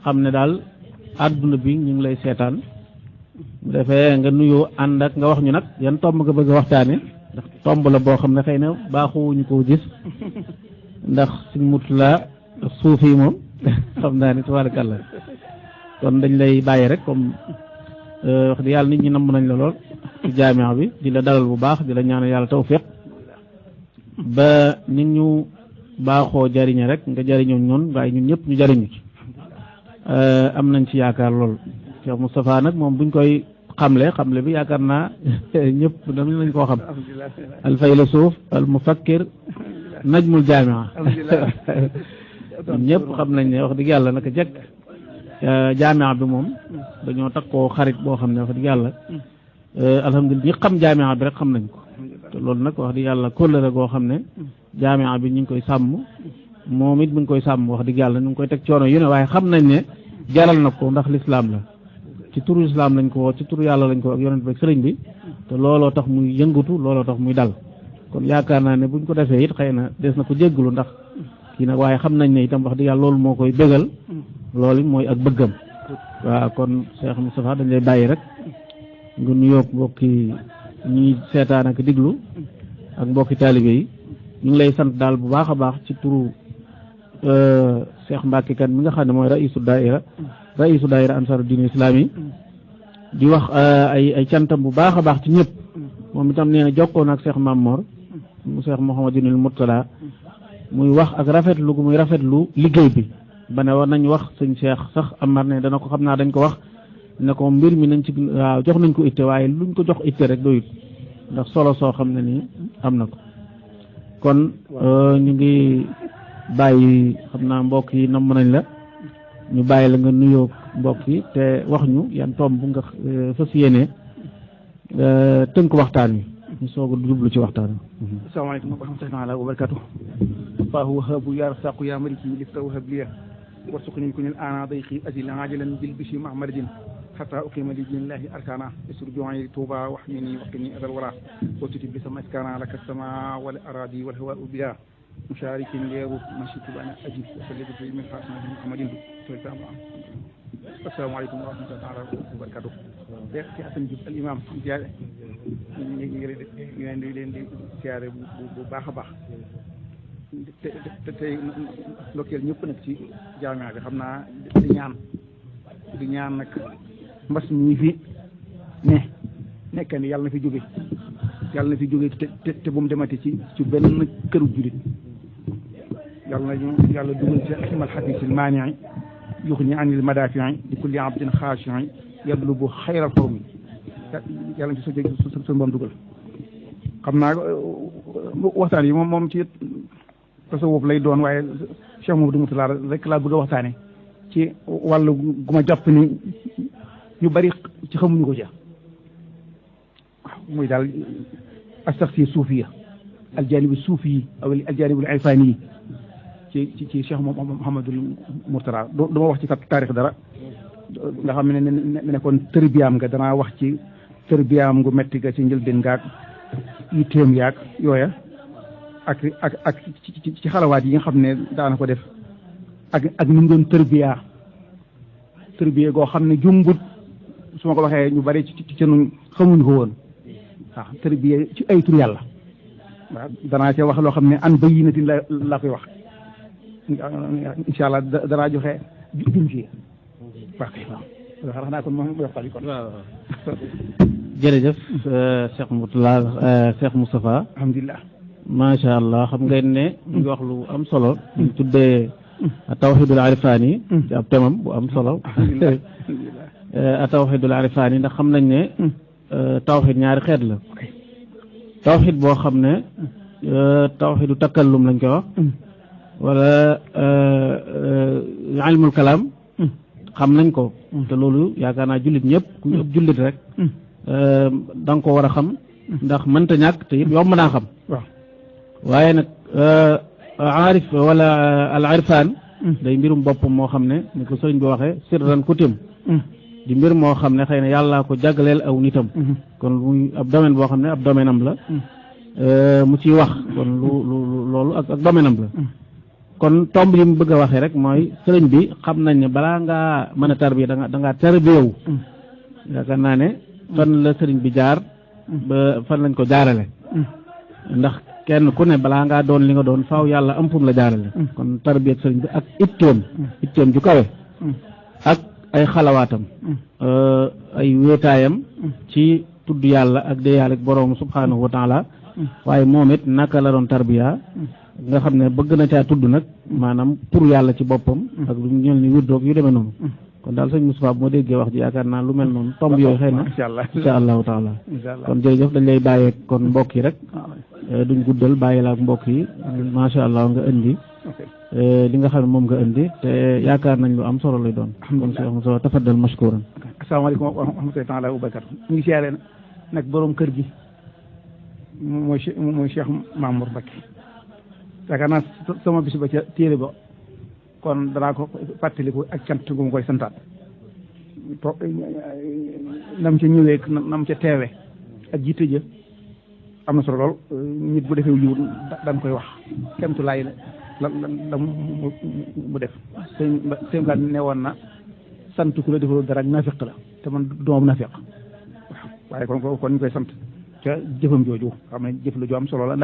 xam ne daal àdduna bi ñu ngi lay seetaan bu defee nga nuyoo ànd ak nga wax ñu nag yan tomb nga bëgg a waxtaane ndax tomb la boo xam ne xëy na baaxuwuñu koo gis ndax suñ mut la suuf yi moom xam naa ni tabarakallah kon dañ lay bàyyi rek comme wax di yàlla nit ñi namm nañ la lool ci jaamia bi di la dalal bu baax di la ñaanal yàlla tawfiq ba nit ñu baaxoo jariñe rek nga jariñoo ñoon waaye ñun ñëpp ñu jariñu ci am nañ ci yaakaar lool Cheikh Moustapha nag moom buñ koy xamle bi yaakaar naa ñëpp dama nañ koo xam al faylasuf al mufakkir najmul jaamia ñëpp xam nañ ne wax dëgg yàlla naka jekk jaamia bi moom dañoo takkoo xarit boo xam ne wax dëgg yàlla alhamdulilah ñi xam jaamia bi rek xam nañ ko te loolu nag wax dëgg yàlla kóllëre goo xam ne jaamia bi ñu ngi koy sàmm moom it mu ngi koy sàmm wax dëgg yàlla ñu ngi koy teg coono yu ne waaye xam nañ ne jaral na ko ndax lislaam la ci turu lislaam lañ ko woo ci turu yàlla lañ ko ak yonent bi sëriñ bi te looloo tax muy yëngatu looloo tax muy dal kon yaakaar naa ne buñ ko defee it xëy na des na ko jéggalu ndax kii nag waaye xam nañ ne itam wax dëgg yàlla loolu moo koy bégal loolu mooy ak bëggam waaw kon Cheikh Moustapha dañ lay bàyyi rek nga nuyoo mbokki ñi seetaan ak diglu ak mbokki taalibe yi ñu ngi lay sant daal bu baax a baax ci turu Cheikh Mbacke Kane mi nga xam ne mooy raisu daayira ansaru diine islam yi di wax ay cantam bu baax a baax ci ñëpp moom itam nee na jokkoon ak Cheikh Mamor mu Cheikh Mouhamadinil Mourtada muy wax ak rafetlu gu muy rafetlu liggéey bi ba ne war nañ wax sëñ Cheikh sax Amar ne dana ko xam naa dañ ko wax ne ko mbir mi nañ ci waaw jox nañ ko itte waaye luñ ko jox itte rek doyut ndax solo soo xam ne nii am na ko kon ñu ngi bàyyi xam naa mbokk yi namm nañ la ñu bàyyi la nga nuyoo mbokk yi te wax ñu yan tomb nga fas yéene tënk waxtaan wi ñu soog a jublu ci waxtaan wi. asalaamaaleykum wa rahmatullahi wa barakatuh. faahu wahabu ya rasaqu ya maliki lifta wahab liya warsuqni kunil ana dayqi azil ajilan bil bishi mahmadin حتى أقيم لله أركانا يسر جوعي توبا واحميني وقني أذى الورى وتتب بسم أسكانا لك السماء والأراضي والهواء بلا مشارك ليرو مشيت بأنا أجيب وسلم في من حاسم محمد السلام عليكم ورحمة الله وبركاته. في أسم جب الإمام جاء يندي سيارة بباخ tey ndokkeel ñëpp nag ci jaamia bi xam naa di ñaan nag mbas mi fi nekk ni yàlla na fi jóge te bu mu demati ci benn këru julit yàlla dugal ci xismal xafiisil maanii yuxni anil madafii di kulli abdin xaashii yadlubu xayral xormi yàlla ci sa boom dugal xam naa waxtaan yi moom ci tasawuf lay doon waaye Cheikh Mamadou Mourtada rek laa bëgg a waxtaane ci wàllu gu ma jàpp ni ñu bari ci xamuñu ko ca waaw muy daal astaxsiya suufiya aljanibu suufi aw aljanibu irfani ci Cheikh Mouhamadou Mourtada du ma wax ci taarix dara nga xam ne kon tërbiyaam nga danaa wax ci tërbiyaam gu metti ga ci njëlbeen ngaag yitteem yaag yooya ak ci xalawaat yi nga xam ne daana ko def ak ni mu doon tërbiya goo xam ne jumbut su ma ko waxee ñu bari ci nun xamuñu ko woon waaw tërbiya ci ay tur yàlla waaw danaa ci wax loo xam ne an bayyinatin la koy wax incha allah danaa joxe jum ci waaw kay waaw xanaa kon moom waxtaan bi kon waaw jërëjëf Cheikh Moustapha alhamdulilah macha allah xam ngeen ne ñu ngi wax lu am solo ñu tuddee tawxidul arifaani ci ab temam bu am solo tawxidul arifaani ndax xam nañ ne tawxid ñaari xeet la tawxid boo xam ne tawxidu takallum lañ koy wax wala ilmul kalaam xam nañ ko te loolu yaakaar naa jullit ñëpp ku ëpp jullit rek da nga ko war a xam ndax mënta ñàkk te it yomb naa xam waaye nag aarif wala al irfaan day mbirum boppam moo xam ne ni ko sëriñ bi waxee sirran kutim di mbir moo xam ne xëy na yàllaa ko jagleel aw nitam kon muy ab domaine boo xam ne ab domaine am la mu ciy wax kon loolu ak domaine am la kon tomb yi mu bëgg a waxee rek mooy sëriñ bi xam nañ ne balaa ngaa mën a tarbiya da ngaa tarbiyewu yaakaar naa ne fan la sëriñ bi jaar ba fan lañ ko jaarale ndax kenn ku ne balaa ngaa doon li nga doon faaw yàlla am fu mu la jaarale kon tarbiya sëriñ bi ak itteem ju kawe ak ay xalawaatam ay wéetaayam ci tudd yàlla ak de yàlla ak boroom subhanahu wa taala waaye moom it naka la doon tarbiya nga xam ne bëgg na caa tudd nag maanaam pour yàlla ci boppam ak lu ñëw ni wirdoog yu demee noonu kon daal sëñ Moustapha bu ma déggee wax ji yaakaar naa lu mel noonu tomb yooyu xëy na insha allahu taala kon jërëjëf dañ lay bàyyee kon mbokk yi rek duñ guddal bàyyi la ak mbokk yi macha allah nga indi li nga xam ne moom nga indi te yaakaar nañ lu am solo lay doon kon Cheikh Moustapha tafaddal mashkuran asalaamaaleykum wa rahmatullahi taala wa barakatu ñu ngi siyaare nag borom kër gi mooy Cheikh Mamour Mbacké yaakaar naa sama bis ba ca téere ba kon danaa ko fàttaliku ak cant gu ma koy santaat nam ca ñëwee nam ca teewe ak jiite ja am na solo lool nit bu defee yiw dañ koy wax kemtu laay la mu def sëñ la ne woon na sant ku la defaloo dara nafiq la te man doom nafiq waaye kon ñu koy sant ca jëfam jooju xam ne jëf la ju am solo la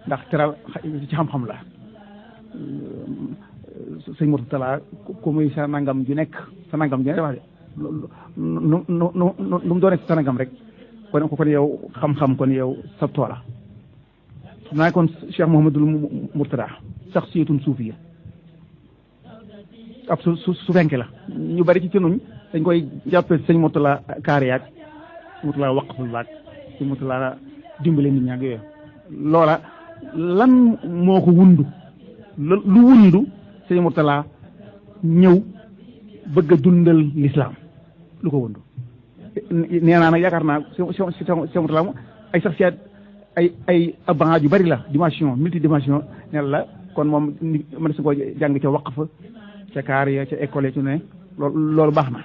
ndax teral ci xam-xam la sëñ Murtala ku muy sa nangam ju nekk sa nangam ju nekk wax de lu mu doon nekk sa nangam rek kon yow xam-xam kon yow sa toola xam naa kon Cheikh Mouhamadul Murtada sax siyatun suufiya ab su fenke la ñu bari ci nuñ dañ koy jàppee sëñ Murtala kaariyaak Murtala waqful baak sëñ Murtala dimbale nit ñaag yooyu loola lan moo ko wundu lu wundu sëñ Murtala ñëw bëgg a dundal l'islam lu ko wundu nee naa nag yaakaar naa sëñ Murtala ay saxsiyaat ay abans yu bari la dimension multidimension ne la kon moom mën si ko jàng ca waqf ca kaar ya ca école ci ne loolu baax na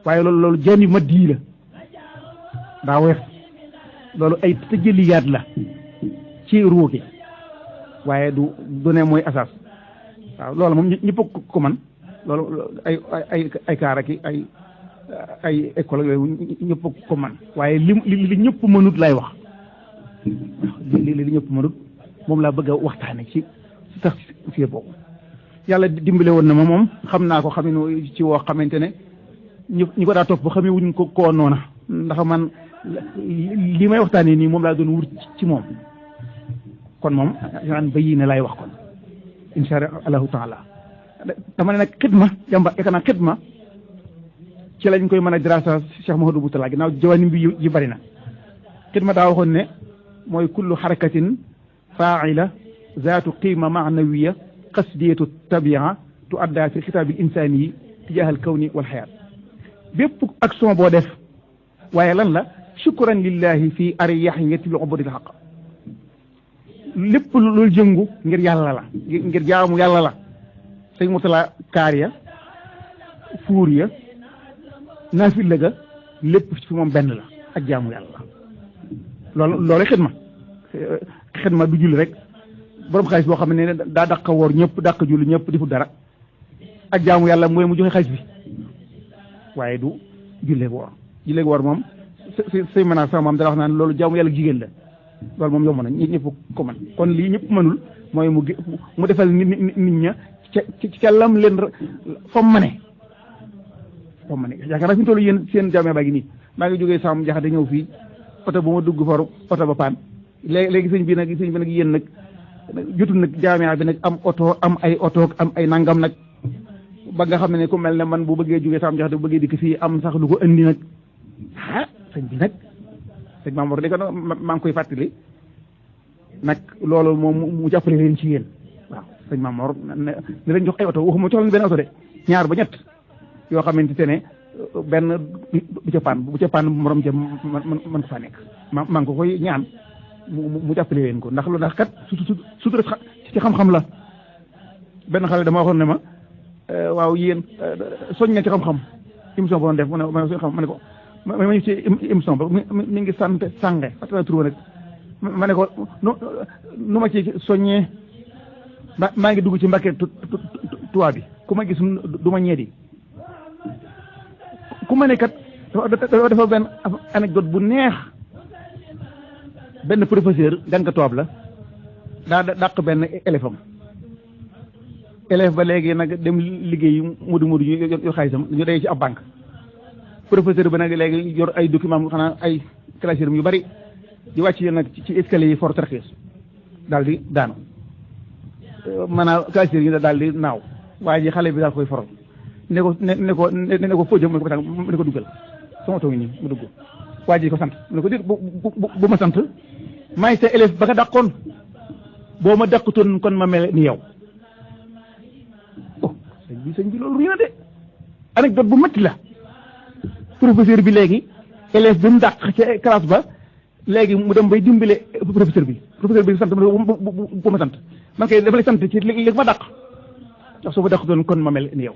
waaye loolu jën yu maddi la daa weef loolu ay tëjëliyaat la ci ruugi waaye du ne mooy asas waaw loolu moom ñëpp ko man loolu ay kaar ak ay école yooyu ñëpp ko man waaye li ñëpp mënut lay wax li ñëpp mënut moom laa bëgg a waxtaane ci tax fii boobu yàlla dimbale woon na ma moom xam naa ko xaminu ci woo xamante ne ñi ko daa topp xamee wuñ ko koo noona ndax man li may waxtaanee nii moom laa doon wut ci moom kon moom yan ba yii ne lay wax kon insha allahu taala dama ne nag xidma jàmba yaakaar naa xidma ci lañ koy mën a dirasa Cheikh Mouhamadou Boutala ginnaaw jawanim bi yi bari na xidma daa waxoon ne mooy kullu xarakatin faa'ila zaatu qiima maanawiya qasdiyatu tabia tu adda fi xitaabil insaani yi tijaahal kawni wal xayaat bépp action boo def waaye lan la shukran lillahi fi aryahiyatil ubudil xaq lépp loolu jëngu ngir yàlla la ngir jaamu yàlla la sëñ Murtala kaar ya fuur ya naafila ga lépp fi moom benn la ak jaamu yàlla la loolu xidma du julli rek borom xaalis boo xam ne daa dàq woor ñëpp dàq julli ñëpp difu dara ak jaamu yàlla mooy mu joxe xaalis bi waaye du julleeg woor moom sëy mën sama maam dara wax naan loolu jaamu yàlla jigéen la loolu moom yomb na ñëpp ko man kon lii ñëpp mënul mooy mu defal nit ña ca lam leen fa mu mane yaakaar naa fi mu toll yéen seen jaamee baa ngi nii maa ngi jógee Sam Jaxate ñëw fii oto bu ma dugg for oto ba paan léegi sëñ bi nag yéen nag jotul nag jaamee bi nag am oto am ay nangam nag ba nga xam ne ku mel ne man bu bëggee jógee Sam Jaxate bu bëggee dikk fii am sax lu ko andi nag sëñ bi nag sëñ Mamour léegi maa ngi koy fàttali nag loolu moom mu jàppale leen ci yéen waaw sëñ Mamour ne leen jox ay oto waxuma jox leen benn oto de ñaar ba ñett yoo xamante ne benn bu ca paan morom ja man ko faa nekk maa ngi ko koy ñaan mu jàppale leen ko ndax lu ndax kat su ci xam-xam la benn xale dama waxoon ne ma waaw yéen soñ na ci xam-xam émission boo doon def ma ne ko ma ñu ci émission ba mi ngi sant sànge fàttali tur nag ma ne ko nu ma ci soññee maa ngi dugg ci Mbàkke tubaab bi ku ma gis du ma ñeedi ku ma ne kat dafa benn anecdote bu neex benn professeur jànga tubaab la daa dàq benn élève ba léegi nag dem liggéey mudu yor xaalisam ñu day ci ab banque professeur ba nag léegi yor ay document xanaa ay classeur yu bari di wàcc nag ci escalier yi fort tarxis daal di daanu maanaam classeur yi daal di naaw waaye ji xale bi daal koy foral ne ko foo jëm mu ne ko tàng mu ne ko duggal sama toog nii mu dugg waa ji ko sant mu ne ko dégg bu ma sant maay sa élève ba nga dàqoon boo ma dàqutoon kon ma mel ni yow oh sëñ bi loolu ruy na de anecdote bu métti la professeur bi léegi élève bi mu dàq ci classe ba léegi mu dem bay dimbale professeur bi sant bu ma sant man kay dafa lay sant ci li ma dàq ndax soo ma dàqutoon kon ma mel ni yow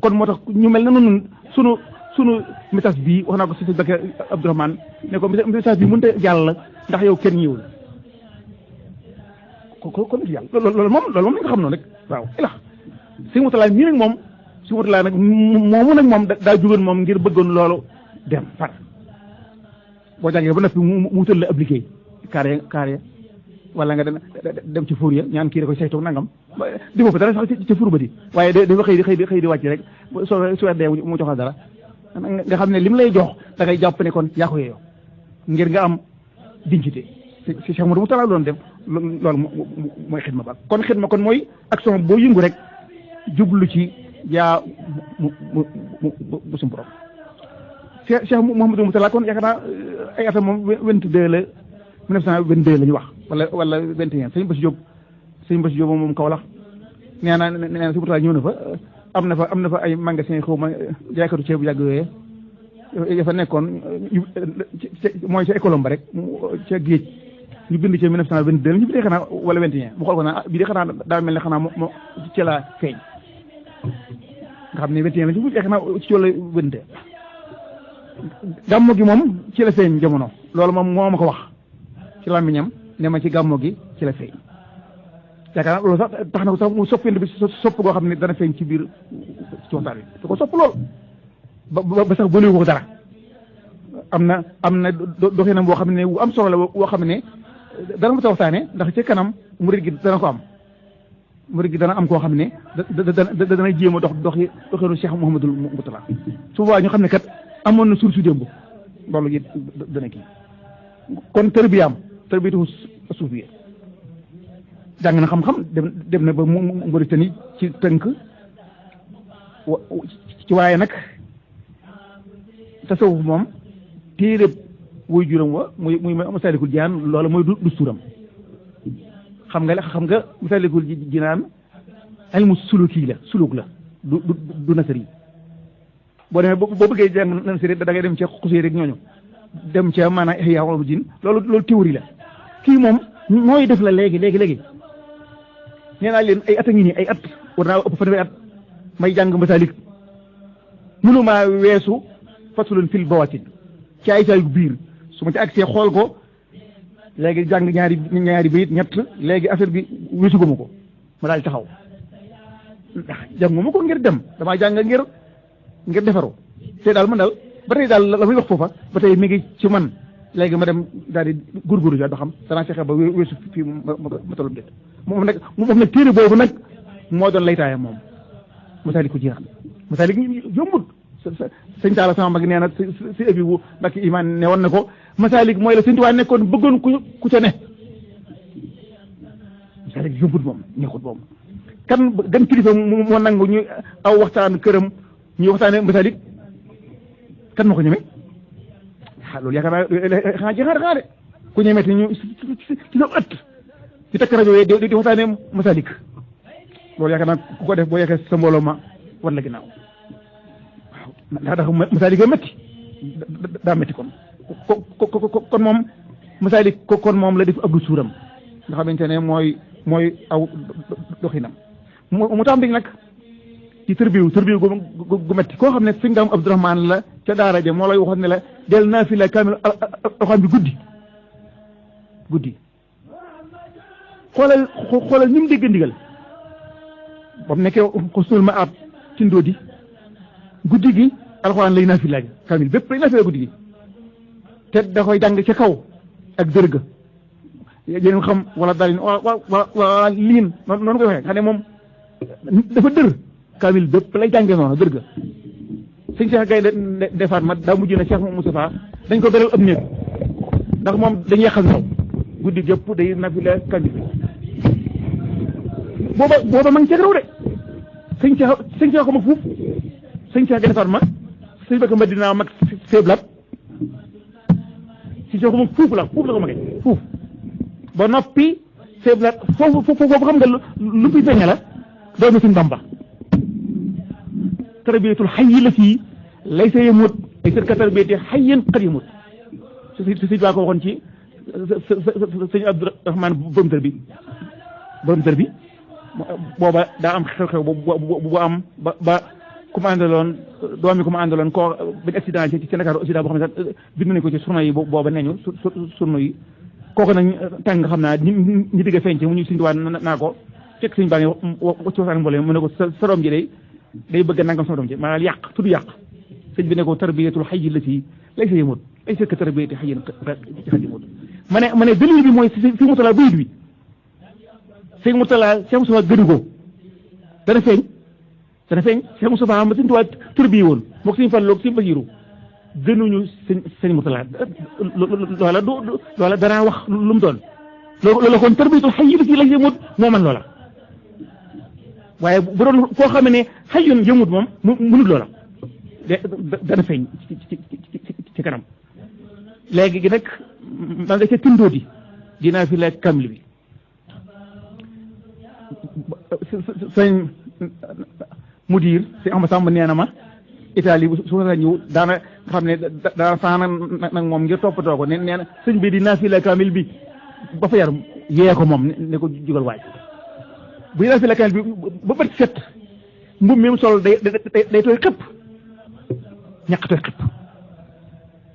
kon moo tax ñu mel na noonu sunu message bii wax naa ko si sëñ Bakke Abdourahmane ne ko message bi mënut a jàll ndax yow kenn ñëwul kon yàlla loolu moom nañ ko xam noonu rek waaw ilax si mutalaay mii nag moom si mutalaay nag moomu nag moom daa jógoon moom ngir bëggoon loolu dem far boo jàngee ba noppi mu wutal la ab liggéey carré wala nga dem ci fuur ya ñaan kii da koy saytoog nangam di ko fa dara sax ci fuur ba di waaye dafa xëy di wàcc rek su weer dee mu jox la dara nga xam ne lim lay jox da ngay jàpp ne kon yaa ko yeeyoo ngir nga am dignité si Cheikh Modou Moustapha doon def loolu mooy xidma ba kon xidma kon mooy action boo yëngu rek jublu ci yaa mu suñu borom Cheikh Mouhamadou Moustapha kon yaakaar naa ay atam moom 22 la 1922 la ñu wax wala 21 sëñ Bass Diop moom Kaolack nee na si Moustapha ñëw na fa am na fa ay magasin xaw ma jaaykatu ceeb bu yàgg yooyee ya fa nekkoon mooy ca école ba rek ca géej ñu bind ci 1922 ñu bindee xanaa wala 21 mu xool ko naa bii de xanaa daa mel ne xanaa moo ci la feeñ nga xam ne 21 la ci mujj xanaa ci wala 22 gàmmo gi moom ci la feeñ jamono loolu moom moo ma ko wax ci làmmiñam ne ma ci gàmmo gi ci la feeñ yaakaar naa loolu sax tax na ko sax mu soppindi bi sopp goo xam ne dana feeñ ci biir ci waxtaan bi da ko sopp lool ba sax bëliwu ko dara am na doxinam boo xam ne wu am solo la woo xam ne dana ma sa waxtaane ndax ci kanam murid gi dana ko am murid gi dana am koo xam ne dana jéem a doxinu Cheikh Mouhamadul Moustapha su boobaa ñu xam ne kat amoon na suur su démb loolu it dana kii kon tarbiyatu suufiya jàng na xam-xam dem na ba Mauritanie ci tënk ci waaye nag tasawuf moom téere wuy juróom wa muy Masaalikul Jinaan loola mooy dusturam xam nga Masaalikul Jinaan ilmu suluki la suluk la du nasari boo demee boo bëggee jàng nasari da ngay dem ca xusee rek ñooñu dem ca maanaam Ihyaa Ulumuddin loolu théorie la kii moom mooy def la léegi nee naa leen ay at a ngi nii ay at war naa ëpp fanweeri at may jàng Masaalik mënumaa weesu faslun fil bawaatin ci ay saayu biir su ma ci agsee xool ko léegi jàng ñaari bayit ñett léegi affaire bi weesu guma ko ma daal taxaw ndax jànguma ko ngir dem damaa jàng ngir defaru te daal man daal ba tey daal la muy wax foofa ba tey mi ngi ci man léegi ma dem daal di góorgóorlu daal ba xam danaa fexe ba weesu fii ma tollu déet moom nag téere boobu nag moo doon laytaayam moom Masaalikul Jinaan Masaalik yombut sëñ Taala sama mag nee na si ëbi wu Mbàkke Imaan ne woon na ko Masaalik mooy la sëñ Tuubaa nekkoon bëggoon ku ca ne Masaalik yombut moom neexut moom gan kilifa moo nangu ñu aw waxtaan këram ñuy waxtaane Masaalik kan moo ko ñeme loolu yaakaar naa xanaa jeexaat xanaa de ku ñemeeti ñu ci sa ëtt ci takk rajo yi di waxtaane Masaalik loolu yaakaar naa ku ko def boo yekkee sa mbooloo ma war la ginnaaw waaw ndax Masaalik a métti daa métti kon moom Masaalik kon moom la def ab suuram nga xamante ne mooy aw doxinam mu tàmbali nag ci tërbiw gu métti koo xam ne sëñ Daam Abdourahmane la ca daara ja moo lay waxoon ne la del naafila kaamil alxuraan bi guddi xoolal ni mu dégg ndigal ba mu nekkee xusnul ma ab ci ndóodi guddi gi alxuraan lay naafila kaamil bépp lay naafila guddi gi te da koy jàng ca kaw ak dërg yéen xam wala daal wala liin noonu koy waxee xam ne moom dafa dër kaamil bépp lay jàngee noonu dërg sëñ Cheikh Gaye defaat ma daa mujj na Cheikh Moustapha dañ ko beral ab néeg ndax moom dañuy yàqal naw guddi gépp day naafila kaamil bi booba ma ngi ceeg raw de sëñ Cheikh ko mag fuuf sëñ Cheikh Gaye defaat ma sëñ Bakka Madina mag seeblat si soo ko mag fuuf la ko magee fuuf ba noppi seeblat foofu xam nga lu fi feeña la doomi sëñ Bamba tarbiyatul xayyi la fii laysa yamut ay sër ka tarbiyati xayyin qad yamut si sëñ baa ko waxoon ci sëñ Abdourahmane borom tër bi booba daa am xew-xew bu am ba ku ma àndaloon doomi ku ma àndaloon koo benn accident ci Ndakaaru accident boo xam ne sax bind nañ ko ci surno yi booba neñu surno yi kooku nag tàng nga xam naa ñi digg feeñ ci mu ñu suñu tuwaa naa ko fekk suñu baa ngi ci waxtaan mbooloo mu ne ko sa doom ji day bëgg nangam sama doom ji maanaam yàq tudd yàq sëñ bi ne ko tarbiyatul xayyi la ci lay sa yëmut lay sa ka tarbiyati xayyin xad yëmut ma ne dalil bi mooy fi mu talaa bayit bi sëñ Mourtala Cheikh Moustapha gënu ko dana feeñ Cheikh Moustapha ma sëñ Tuubaa tërbi woon moog sëñ Fallu ak sëñ Basiiru gënuñu sëñ Mourtala loola danaa wax lu mu doon loola kon tarbiyatul xayyi la ci lay yëmut moo man loola waaye bu doon koo xam ne xayyun yëmut moom mënut loola dana feeñ ci kanam léegi gi nag maa nga ca tindoodi dinaa fi lekk kamil bi sëñ mudir sëñ Ahmad Samb nee na ma Italie su ma ñëw daana xam ne daana saana nag moom ngir toppatoo ko nee na sëñ bi di naafila kaamil bi ba fa yar yee ko moom ne ko jugal waaj bu ñu naafila kaamil bi ba bët set mbub mi mu sol day tooy xëpp ñàkk tooy xëpp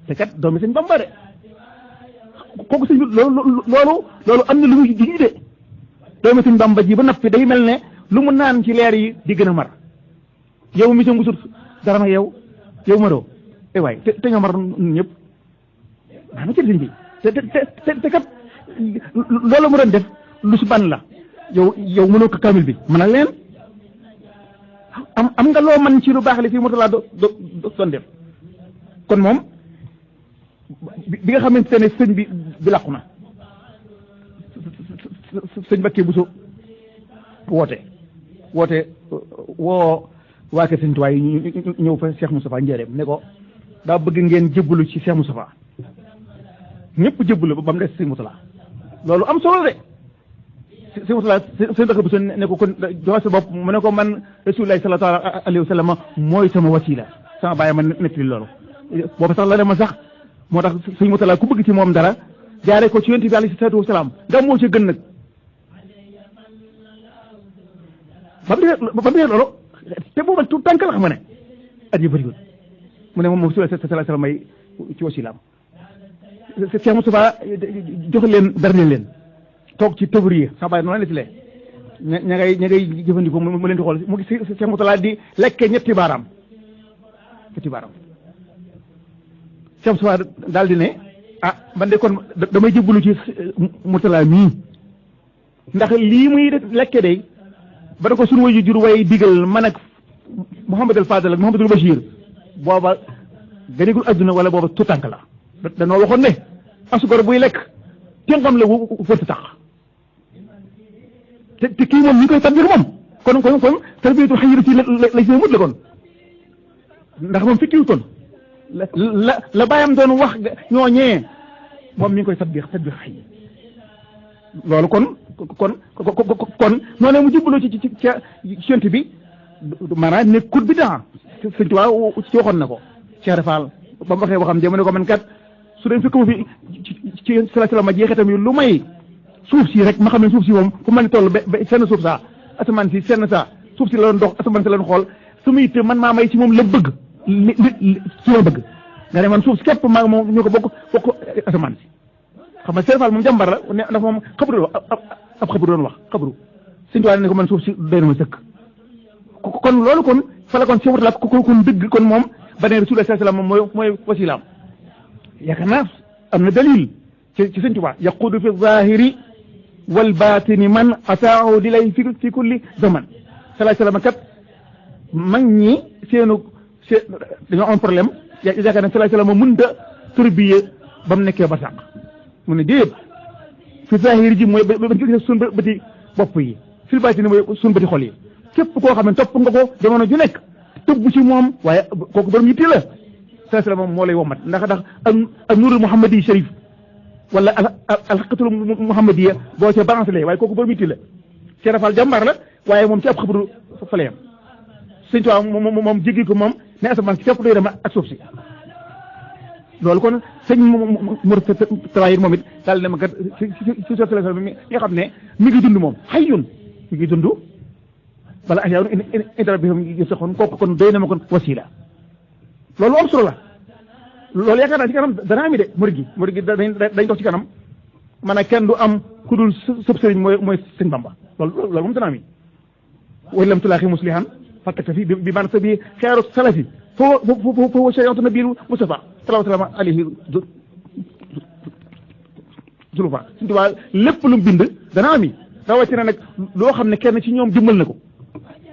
te kat doomi sëñ Bamba de kooku sëñ bi loolu am na lu muy juñu de doomi sëñ Bamba ji ba noppi day mel ne lu mu naan ci leer yi di gën a mar yow mi sa ngusut dara nag yow maroo waay te nga mar ñëpp maa na ci sëñ bi te kat loolu mu doon def lu si ban la yow mënoo ko kaamil bi mën a leen am nga loo man ci lu baax li fii Mourtala doon def kon moom bi nga xamante ne sëñ bi làqu na sëñ Mbakke Buso woote woo waa kër sëñ Tuubaa yi ñu ñëw fa Cheikh Moustapha njëreem ne ko daa bëgg ngeen jébbalu ci Cheikh Moustapha ñëpp jébbalu ba mu des sëñ Mourtala loolu am solo de sëñ Mourtala sëñ Mbakke Buso ne ko kon joxe sa bopp mu ne ko man Rasulullahi sallallahu alayhi wa sallam mooy sama wasila sama bàyyi ma nettali loolu boobu sax la dema sax moo tax sëñ Mourtala ku bëgg ci moom dara jaaree ko ci yonent bi alayhi salaatu wa salaam nga moo ci gën nag ba mu dee loolu te booba tout tànk la xam ne at yi bëriwul mu ne moom sallallahu alayhi wa sallam may ci wasilaam Cheikh Moustapha jox leen berne leen toog ci tëbriye sax bàyyi noonu la ci lee ña ngay jëfandikoo mu leen di xool mu gis Cheikh Moustapha di lekke ñetti baaraam Cheikh Moustapha daal di ne ah man de kon damay jëbbalu ci Mourtala mii ndax lii muy lekke day ba da ko suñu way jur way digal man ak Mouhamadul Fadal ak Mouhamadul Bachir booba ganigul adduna wala booba tutànk la danoo waxoon ne asugor buy lekk tënkam la wu fërta tax te kii moom ñi koy tabbir moom kon tarbiyatul xayri ci la si mut la kon ndax moom fikkiwu kon la bàyyam doon wax ñooñee moom mi ngi koy tabbir xëy loolu kon noonu mu jubbaloo ci sent bi maanaam nekkul bi daa sëñ Tuubaa ci waxoon na ko Cheikh Rafal ba mu waxee waxam jéem ne ko man kat su dee fekk ma fi ci sala ma jeexitam yi lu may suuf si rek ma xam ne suuf si moom fu ma ni toll ba senn suuf saa asamaan si senn saa suuf si la doon dox asamaan si la doon xool su ma itte man maa may ci moom la bëgg ci ma bëgg nga ne man suuf si képp maa moom ñu ko bokk asamaan si xam nga Cheikh Rafal moom jàmbar la ne ndax moom xabru ab xabru doon wax xabru sëñ Tuubaa ne ko man suuf si doy na ma sëkk kon loolu kon fa la kon Cheikh Mourtala kon dëgg kon moom ba ne Rasulullah sallallahu alayhi wasallam mooy wasilaam yaakaar naa am na dalil ci Sëñ Tuubaa yaqudu fi zahiri wal batini man ataahu di lay fi kulli zaman sallallahu alayhi wasallam kat mag ñi dañoo am problème yaakaar naa sallallahu alayhi wasallam mënut a turbiye ba mu nekkee ba sàq mu ne déet fi zahiri ji mooy ba gis suñu bëti bopp yi fil batini mooy suñu bëti xol yi képp koo xam ne topp nga ko jamono ju nekk tëbb ci moom waaye kooku borom yitte la sallallahu alayhi wasallam moo lay womat ndax ak nurul muhammadi sharif wala alxaqatul muhammadiya boo ca balance la waaye kooku borom yitte la Cheikh Rafal jàmbaar la waaye moom ci ab xabaru fa la yam Sëñ Tuubaa moom jéggi ko moom ne asamaan si fépp doy dem ak suuf si loolu kon sëñ Mourtala moom it daal ne ma kat si sallallahu mi nga xam ne mi ngi dund moom hayyun mi ngi dund wala ahyaa'un inda rabbihim yurzaqun kooku kon doy na ma kon wasila loolu am solo la loolu yaakaar naa ci kanam dana ami de murid gi dañ dox ci kanam maanaam kenn du am ku dul sëb sëriñ mooy sëñ Bamba loolu moom dana ami wa lam tulaaxi muslihan faktafi bi man sa bi xeeru salafi foo shay'un nabiyyu Mustafa sallallahu alayhi zulufa Sëñ Tuubaa lépp lu mu bind dana ami rawatina nag loo xam ne kenn ci ñoom jëmmal na ko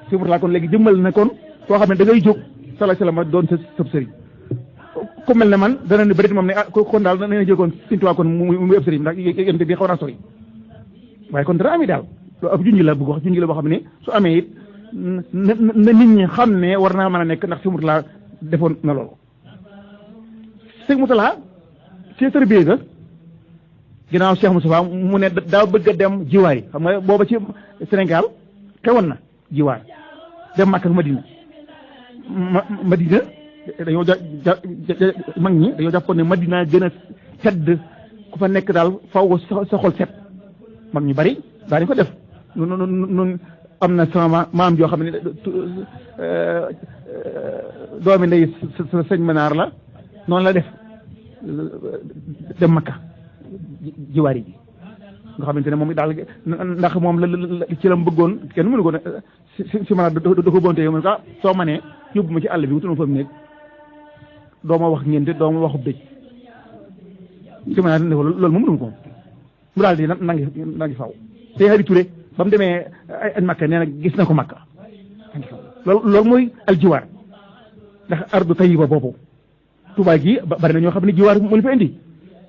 Sëñ Mourtala kon léegi jëmmal na kon koo xam ne da ngay jóg sallallahu alayhi wasallam doon sa sëb sëriñ ku mel ne man dana ne bërit moom ne kon daal dana jël kon Sëñ Tuubaa kon muy ëpp sëriñ ndax yénte bi xaw naa sori waaye kon dana ami daal loolu ab junj la bëgg wax junj la boo xam ne su amee it na nit ñi xam ne war naa mën a nekk ndax Sëñ Mourtala defoon na loolu Sëñ Mourtala ci tërbiye ga ginnaaw Cheikh Moustapha mu ne daa bëgg a dem jiwaar yi xam nga booba ci Sénégal xewoon na jiwaar dem Makka ak Madina Madina dañoo mag ñi dañoo jàppoon ne Madina gën a sedd ku fa nekk daal faw sa xol set mag ñu bari daañu ko def nun am na sama maam joo xam ne doomi ndey sëñ Manaar la noonu la def dem Makka jiwaar yi nga xamante ne moom daal ndax moom la ci la mu bëggoon kenn mënu ko ne si Manaar da ko bonte yow mu ne ko soo manee yóbbu ma ci àll bi wutu ma fa mu nekk doo ma wax ngénte doo ma waxub dëj si Manaar ne ko loolu moom mënu ko mu daal di nangi faw te Hadi Touré ba mu demee ay Makka nee na gis na ko Makka loolu mooy aljiwaar ndax ardu tayyiba boobu Tuubaa gi bari na ñoo xam ne jiwaar moo ñu fa indi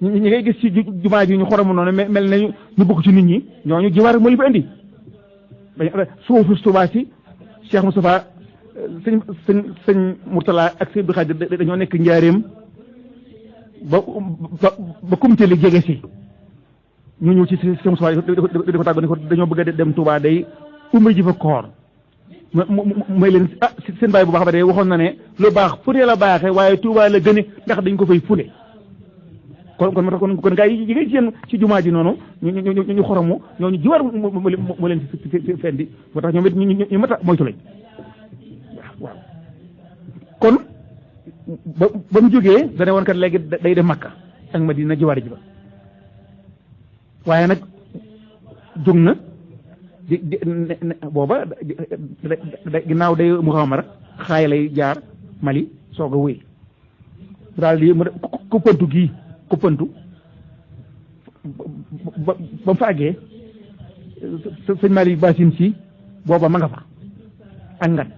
ñi ngay gis ci jumaa ji ñu xoromu noonu mel na ñu bokk ci nit ñi ñooñu jiwaar moo ñu fa indi suufu Tuubaa si Cheikh Moustapha sëñ Mourtala ak sëñ Abdou Khadir dañoo nekk njaareem ba comité li jege si ñu ñëw ci sëñ Moustapha di ko tàggu ne ko dañoo bëgg a dem Touba day umba ji fa koor mooy leen seen baay bu baax ba day waxoon na ne lu baax fu ne la baaxee waaye Touba la gëne ndax dañ ko fay fule kon gaa yi ngay seen ci jumaa ji noonu ñu xoromu ñooñu jiwaar moo leen fi fendi moo tax ñoom it ñu mat a moytu lañ waaw kon ba mu jógee dana woon kat léegi day dem Makka ak Madina jiwaar ji ba waaye nag jóg na booba ginnaaw day Muhammad xaay lay jaar Mali soog a wéy daal di mu kuppantu gii kuppantu ba mu fa àggee sëñ Mali Basin si booba ma nga fa ak ngan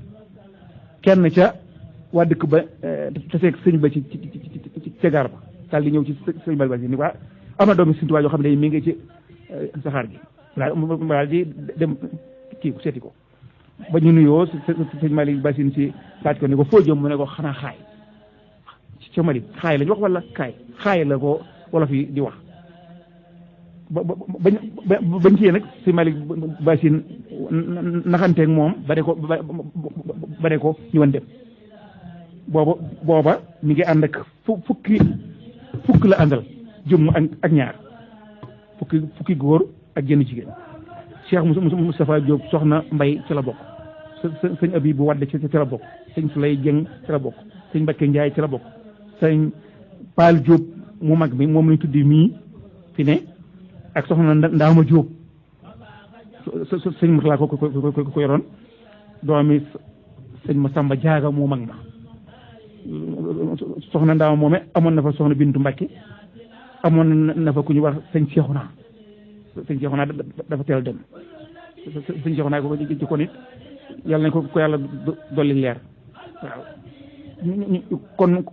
kenn ca waa dëkk ba te seeg sëñ ba ci gaar ba daal di ñëw ci sëñ Mali Basin ni ko am na doomi Sëñ Tuubaa yoo xam ne mi ngi ci saxaar gi daal di dem kii seeti ko ba ñu nuyoo sëñ Mali Basin si laaj ko ni ko foo jëm mu ne ko xanaa xaay ca Mali xaay lañu wax wala xaay la ko wolof yi di wax bañ ciyee nag sëñ Mali Basin naxanteeg moom ba ne ko ñu wan dem booba mi ngi ànd ak fukk la àndal jëmm ak ñaar fukki góor ak jenn jigéen Cheikh Moustapha Diop soxna Mbay ci la bokk sëñ Abi bu Wadde ci la bokk sëñ Sulay Jeng ci la bokk sëñ Mbakke Njaay ci la bokk sëñ Paal Diop mu mag bi moom lañ tuddi mii fi ne ak soxna Ndaama Diop sëñ Mourtala ko yoroon doomi sëñ ma Samba Jaaga moo mag ma soxna Ndaama moome amoon na fa soxna Bintu Mbàkke amoon na fa ku ñu wax sëñ Seexuna dafa teel dem sëñ Seexuna ko ci kon it yàlla nañ ko yàlla dolli leer waaw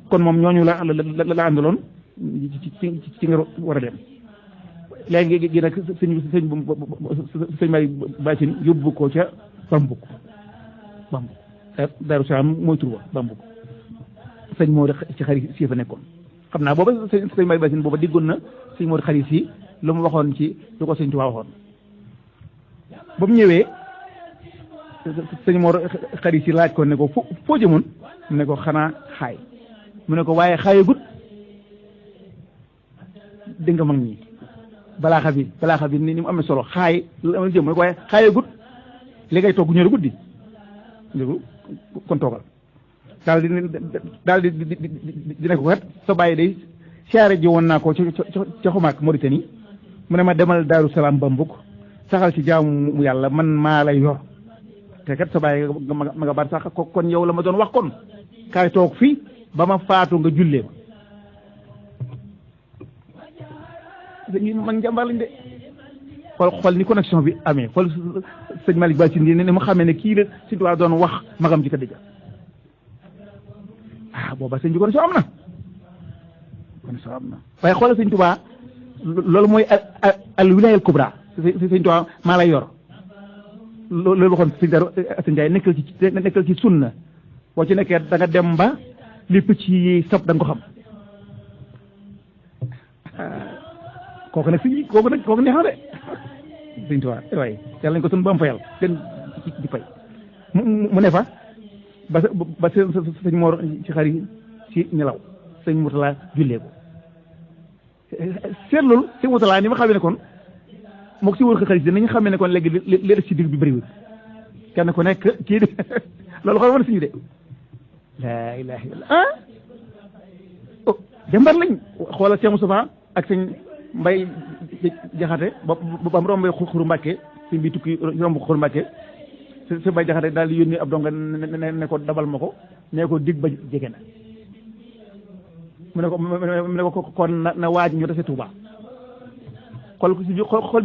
kon moom ñooñu la àndaloon ci nga war a dem léegi gi nag sëñ May Bacine yóbbu ko ca Bambuk Daaru Salaam mooy tur ba Bambuk sëñ moo ci xarit si fa nekkoon xam naa booba sëñ May Bacine booba diggoon na sëñ moo xarit si lu mu waxoon ci lu ko sëñ Tuubaa waxoon ba mu ñëwee sëñ moo xarit si laaj ko ne ko foo jëmoon mu ne ko xanaa xaay mu ne ko waaye xaayagut dégg nga mag ñi balaaxa bi ni mu amee solo xaay lu am jëm mu ne ko waaye xaayagut li ngay togg ñëru guddi léegi kon toogal daal di ne ko kat sa bàyyi day siyaare ji woon naa ko ca xumaak Mauritanie mu ne ma demal Daaru Salaam Bambuk saxal ci jaamu mu yàlla man maa lay yor te kat sa bàyyi ma nga bar sax kon yow la ma doon wax kon kaay toog fii ba ma faatu nga jullee ma man jàmbaar lañ de xool ni connexion bi amee xool sëñ Malick Bacine ni mu xamee ne kii la si tubaab doon wax magam ci tëdd ja booba sëñ bi connexion am na waaye xoolal sëñ Tuubaa loolu mooy al wilayal kubra sëñ Tuubaa maa lay yor loolu waxoon sëñ Daaru Asan Njaay nekkal ci sunna boo ci nekkee da nga dem ba lépp ci sab da nga ko xam kooku nag kooku neex na de sëñ Tuubaa waaye yàlla nañ ko sun ba mu fayal gën di fay mu ne fa ba sëñ Mor ci xari ci nelaw sëñ Murtala jullee ko seetlul sëñ Murtala ni ma xamee ne kon mook si wër xarit dinañ xamee ne kon léegi li def ci digg bi bëriwul kenn ku nekk kii de loolu xool woon suñu de laa ilaaha illallaah jàmbar lañ xoolal Cheikh Moustapha ak sëñ Mbay Jaxate ba mu rombee Xuru Mbàkke sëñ bi tukki romb Xuru Mbàkke sëñ Mbay Jaxate daal di yónni ab donga ne ko dabal ma ko ne ko dig ba jege na mu ne ko kon na waaj ñu tase Tuuba xool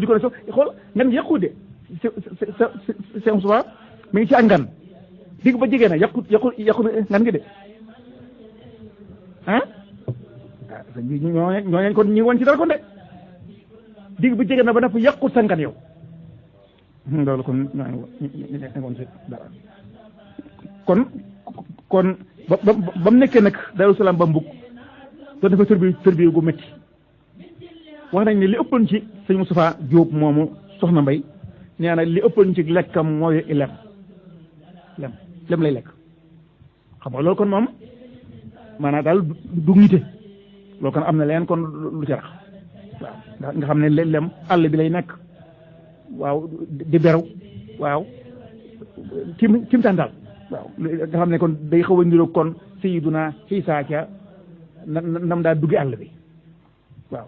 bi ko ne xool ngan yàqu de Cheikh Moustapha mi ngi ci ak ngan dig ba jege na yàqu ngan ngi de ñooñu kon ñu woon ci dara kon de dig bi jege na ba dafa yàqut sa ngan yow loolu kon ñooñu woon ci dara kon ba mu nekkee nag Daaru Salaam Bambuk doon dafa tërbi gu métti wax nañ ne li ëppoon ci sëñ Moustapha Diop moomu soxna Mbay nee na li ëppoon ci lekkam mooy lem lay lekk xam nga loolu kon moom maanaam daal du nite loolu kon am na leen kon lu ci rax waaw nga xam ne lem àll bi lay nekk waaw di beru waaw kim taan daal waaw nga xam ne kon day xaw a niroog kon Sayyiduna Isaa ca nam daa duggi àll bi waaw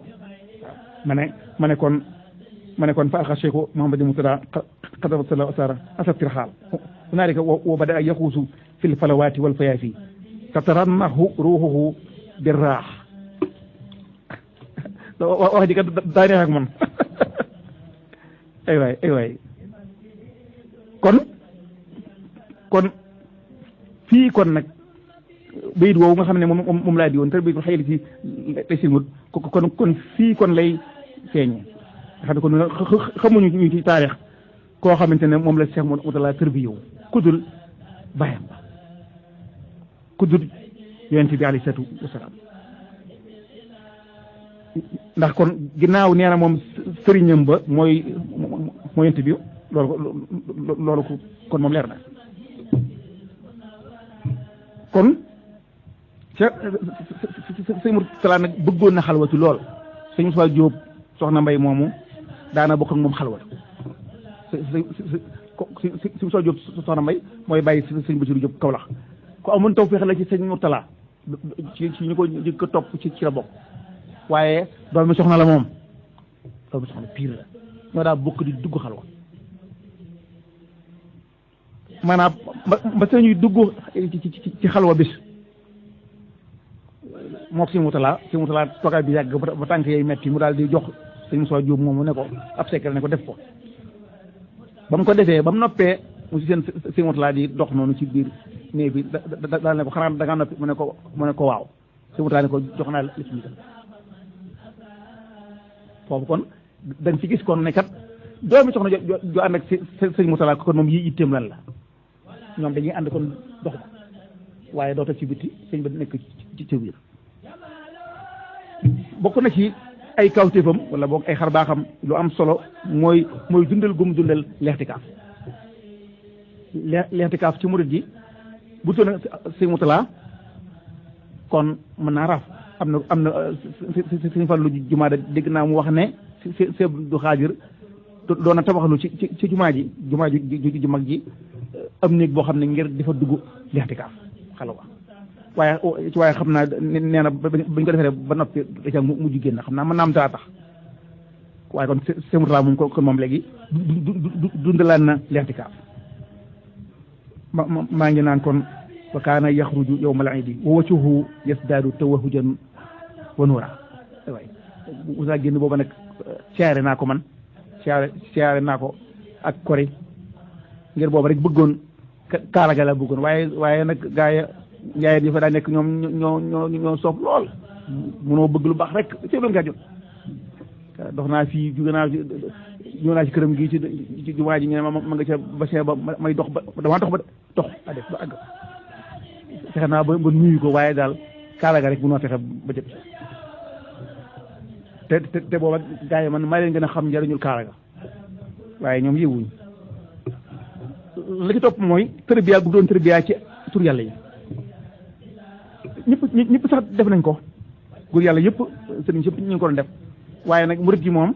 ma ne kon fa alxa cheikhu Mouhamadou Moutada xadama sala asara asabtir xaal hunaalika wa bada yaxuusu fi lfalawaati walfayaafi tatarannahu ruuxuhu birraax wax ji kat daa neex ak man ay waay kon fii kon nag bayit woowu nga xam ne moom laa di woon te bayit xëy ci lay silmut kon fii kon lay feeñee nga xam ne kon xamuñu ñu ci taarix koo xamante ne moom la Cheikh Moutalla tërbiyewu kudul bàyyam ba kudul yonent bi alayhi salaatu wasalaam ndax kon ginnaaw nee na moom sëriñam ba mooy yonent bi loolu kon moom leer na kon sëñ Moutalla nag bëggoon na xalwatu lool sëñ Moustapha Diop soxna Mbay moomu daana bokk ak moom xalwatu si Moustapha Diop soxna Mbay mooy bàyyi sëñ Bassirou Diop Kawlax ko amoon taw feex la ci sëñ Moutalla ci ñu ko topp ci la bokk waaye doomi soxna la moom doomi soxna pire la ñoo daa bokk di dugg xalwa maanaam ba sañuy dugg ci xalwa bis mook si mutala toogaay bi yàgg ba tànk yay metti mu daal di jox sëñ Moussa Diop moom mu ne ko ab secret ne ko def ko ba mu ko defee ba mu noppee mu si seen si mutala di dox noonu ci biir néeg bi daal ne ko xanaa da ngaa noppi mu ne ko waaw si mutala ne ko jox naa la lépp ñu foofu kon dañ ci gis kon ne kat doomi soxna jo ànd ak sëñ mutala kon moom yi itteem lan la ñoom dañuy ànd kon dox ba waaye doo teg ci bitti sëñ ba nekk ci biir bokk na ci ay kawtéefam wala boog ay xar baaxam lu am solo mooy dundal gum dundal leextikaaf leextikaaf ci murid ji bu toon sëñ Mutala kon mën naa raaf am na sëñ Fallu jumaa da dégg naa mu wax ne si du xaajir doon na tabaxlu ci jumaa ji ju mag ji am néeg boo xam ne ngir dafa dugg leextikaaf xalwa waaye xam naa nee na bañ ko defee ba noppi da ca mujj génn xam naa mën naa am taa tax waaye kon sëñ Mutala moom kon moom léegi dundalaan na leextikaaf maa ngi naan kon wa kaana yaxruju yawmal iidi wa wajhuhu yasdaadu tawahhujan wa nuura waay usaa génn booba nag siyaare naa ko man siyaare naa ko ak kori ngir booba rek bëggoon kaalaga la bëggoon waaye nag gaa yi njaayeen yi fa daa nekk ñoo soof lool munoo bëgg lu baax rek ci doon gaa jot dox naa fii jóge naa ñëw naa ci këram gi ci jumaa ji ñu ne ma nga ca bassin ba may dox ba damaa dox a def ba àgg fexe naa ba nuyu ko waaye daal kaalaga rek bu noo fexe ba jot te booba gaa yi man maa leen gën a xam njariñul kaalaga waaye ñoom yëwuñ la ci topp mooy tërbiya gu doon tërbiya ci tur yàlla yi ñëpp sax def nañ ko góor yàlla yëpp sëriñ yëpp ñu ngi ko doon def waaye nag murid gi moom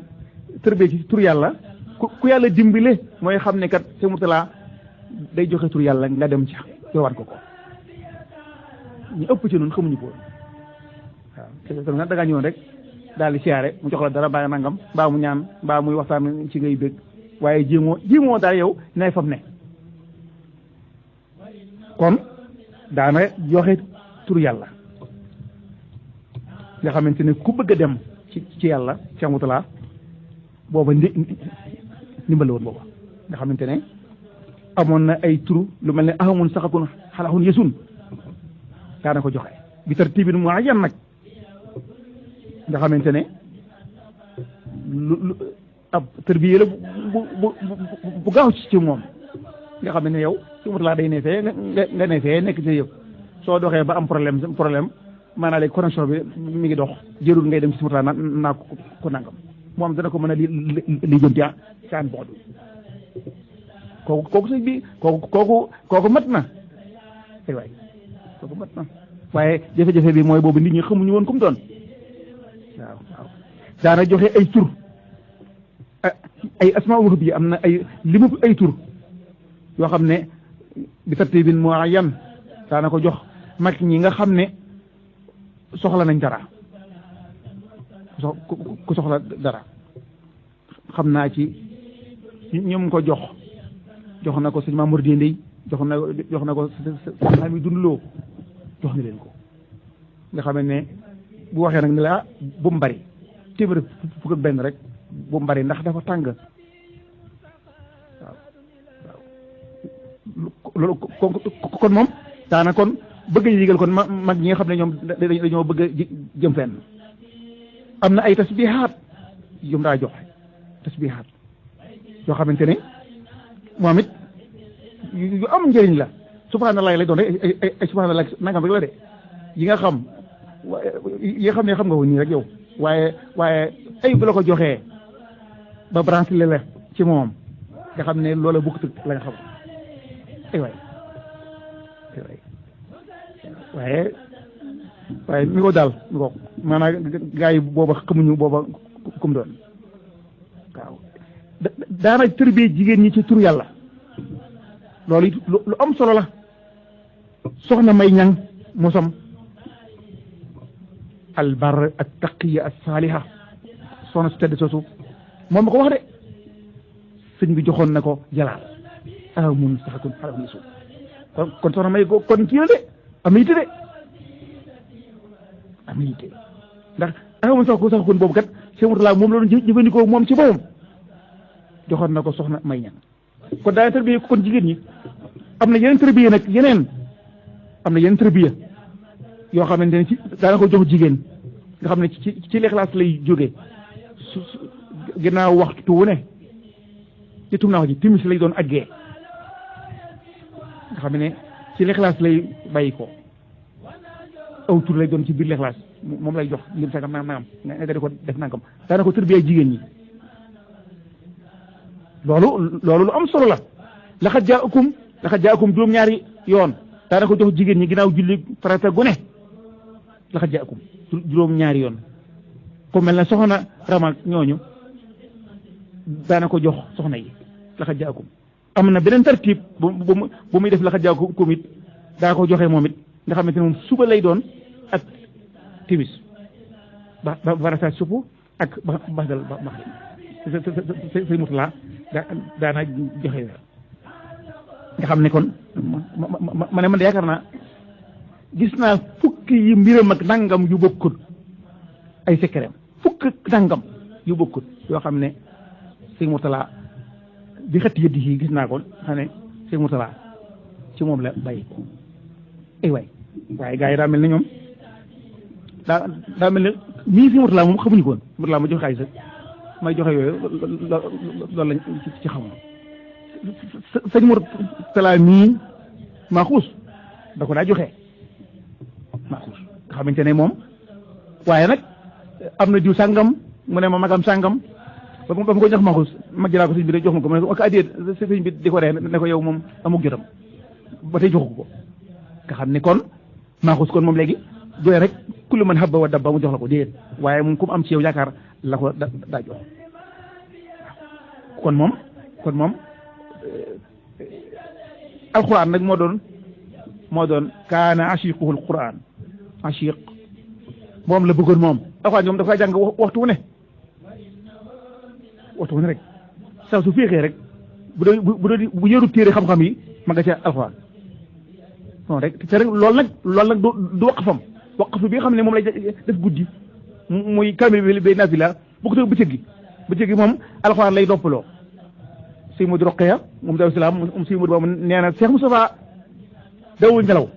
tërbiya ci tur yàlla ku yàlla dimbale mooy xam ne kat Sëñ Murtala day joxe tur yàlla nga dem ci yowaan ko ñu ëpp ci noonu xamuñu ko waaw te nag da ngaa ñëwoon rek daal di siyaare mu jox la dara bàyyi nangam mbaa mu ñaan mbaa muy waxtaan ci ngay bëgg waaye jéemoo daal yow nay fam ne kon daana joxe tur yàlla nga xamante ne ku bëgg a dem ci yàlla Sëñ Murtala booba ndimbal woon booba nga xamante ne amoon na ay tur lu mel ne ahamun saxakun xalaxun yesun daana ko joxe bi tartibin muayyan nag nga xamante ne lu ab tërbiye la bu gaaw ci moom nga xam ne yow Sëñ Murtala day ne fee nga ne fee nekk ci yow soo doxee ba am problème maanaam léegi connexion bi mi ngi dox jërul ngay dem ci Sëñ Murtala naa ko nangam moom dana ko mën a li jënti saan boxdu kooku sëñ bi kooku mat na ay waay kooku mat na waaye jafe-jafe bi mooy boobu nit ñi xamuñu woon comme doon waaw daana joxe ay tur ay asmaul bi am na ay limu ay tur yoo xam ne bi tartibin muayyan daana ko jox mag ñi nga xam ne soxla nañ dara ku soxla dara xam naa ci ñoom ko jox na ko sëñ Mamour Diendey jox na ko xam yi dundloo jox na leen ko nga xam ne bu waxee nag ne la bu mu bari téeméer fukk ak benn rek bu mu bari ndax dafa tàng waaw loolu kon moom daana kon bëgg a yégal kon mag ñi nga xam ne ñoom dañoo bëgg a jëm fenn am na ay tasbihaat yum daa joxe tasbihaat yoo xamante ne moom it yu am njëriñ la subhanallah lay doon rek ay subhanallah nangam rek la de yi nga xam ne xam nga ko nii rek yow waaye ay bu la ko joxee ba branché la ci moom nga xam ne loola bukkut la nga xam ay waaye mi ko daal mi ko maanaam gaa yi booba xamuñu booba kum doon waaw daana tërbie jigéen ñi ci tur yàlla loolu it lu am solo la soxna may ñang mosam albar ak taqiya ak saaliha soxna su tedd soosu moom ma ko wax de sëñ bi joxoon na ko jalaal mun saxakun xala ni suuf kon soxna may kon kii la de am yitte de am yitte ndax mun saxakun boobu kat Cheikh Mourtala moom la doon jëfandikoo moom ci boppam joxoon na ko soxna may ñan kon daana tërbiye kon jigéen ñi am na yeneen tërbiye nag am na yeneen tërbiye yoo xamante ne ci daana ko jox jigéen nga xam ne ci lixlaas lay jógee ginnaaw waxtu wu ne ci tum naa ko ci timis lay doon aggee nga xam ne ci lixlaas lay bàyyi ko aw tur lay doon ci biir lixlaas moom lay jox ngir sangam nangam nga di ko def nangam daana ko tërbiyee jigéen ñi loolu lu am solo la laxat jaakum juróom-ñaari yoon daana ko jox jigéen ñi ginnaaw julli farata gu ne laxat jaakum juróom-ñaari yoon ku mel ne soxna Rama ñooñu daana ko jox soxna yi laxat jaakum am na beneen tartib bu muy def laxat jaakum it daa ko joxe moom it nga xamante ne moom suba lay doon ak timis ba farata supp ak baxdal ba sëñ Mourtala daana joxe nga xam ne kon ma ne man de yaakaar naa gis naa fukki yi mbiram ak nangam yu bokkut ay secret fukk nangam yu bokkut yoo xam ne sëñ Mourtala bi xëtt yëddi yi gis naa ko xam ne sëñ Mourtala ci moom la bàyyi ko ay waaye gars yi daa mel ne ñoom daa mel ne mii sëñ Mourtala moom xamuñu ko woon Mourtala ma joxe xaalis may joxe yooyu loolu lañ ci xamoon sëñ Mourtala mii maaxuus da ko daa joxe maaxuus nga xamante ne moom waaye nag am na diw sàngam mu ne ma magam sàngam ba mu ko jox maaxuus mag jëlaa ko sëñ bi de jox ma ko mu ne ko ak addiye sëñ bi di ko ree ne ko yow moom amuk jotam ba tey joxu ko nga xam ne kon maaxuus kon moom léegi doy rek kullu man habba wa dabba mu jox la ko déedéet waaye moom comme am ci yow yaakaar la ko daa jox kon moom alquran nag moo doon kaana ashiquhul quran ashiq moom la bëggoon moom alquran ñoom dafa jàng waxtu wu ne rek saa su féexee rek bu yëru téere xam-xam yi ma nga ca alquran non rek te rek loolu nag du waqfam waqf bi nga xam ne moom lay def guddi muy kamil bi bay nafila bu ko teg bëccëg gi moom alquran lay doppaloo sëñ Modou Roqeya moom Daaru Salaam moom sëñ Modou boobu nee na Cheikh Moustapha dawul nelaw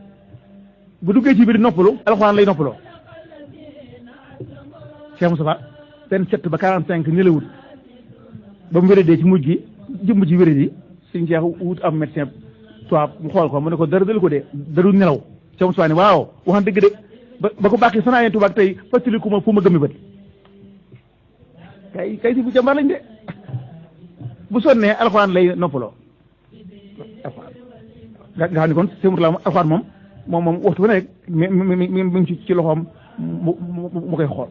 bu duggee ci biir noppalu alxuraan lay noppaloo Cheikh Moustapha 27 ba 45 nelawut ba mu wéradee ci mujj gi jëmm ji wéradi sëñ Cheikh wut am médecin tubaab mu xool ko mu ne ko dara dalu ko de daru nelaw Cheikh Moustapha ne waaw waxan dëgg de ba ko bàqi sanaa yeen tubaab tey fàttaliku ma fu ma gëmmi bët kay si bu jàmbaar lañ de bu sonnee alxuraan lay noppaloo alxuraan nga xam ne kon Sëñ Mourtala alxuraan moom waxtu bu ne rek mi ngi ci loxoom mu koy xool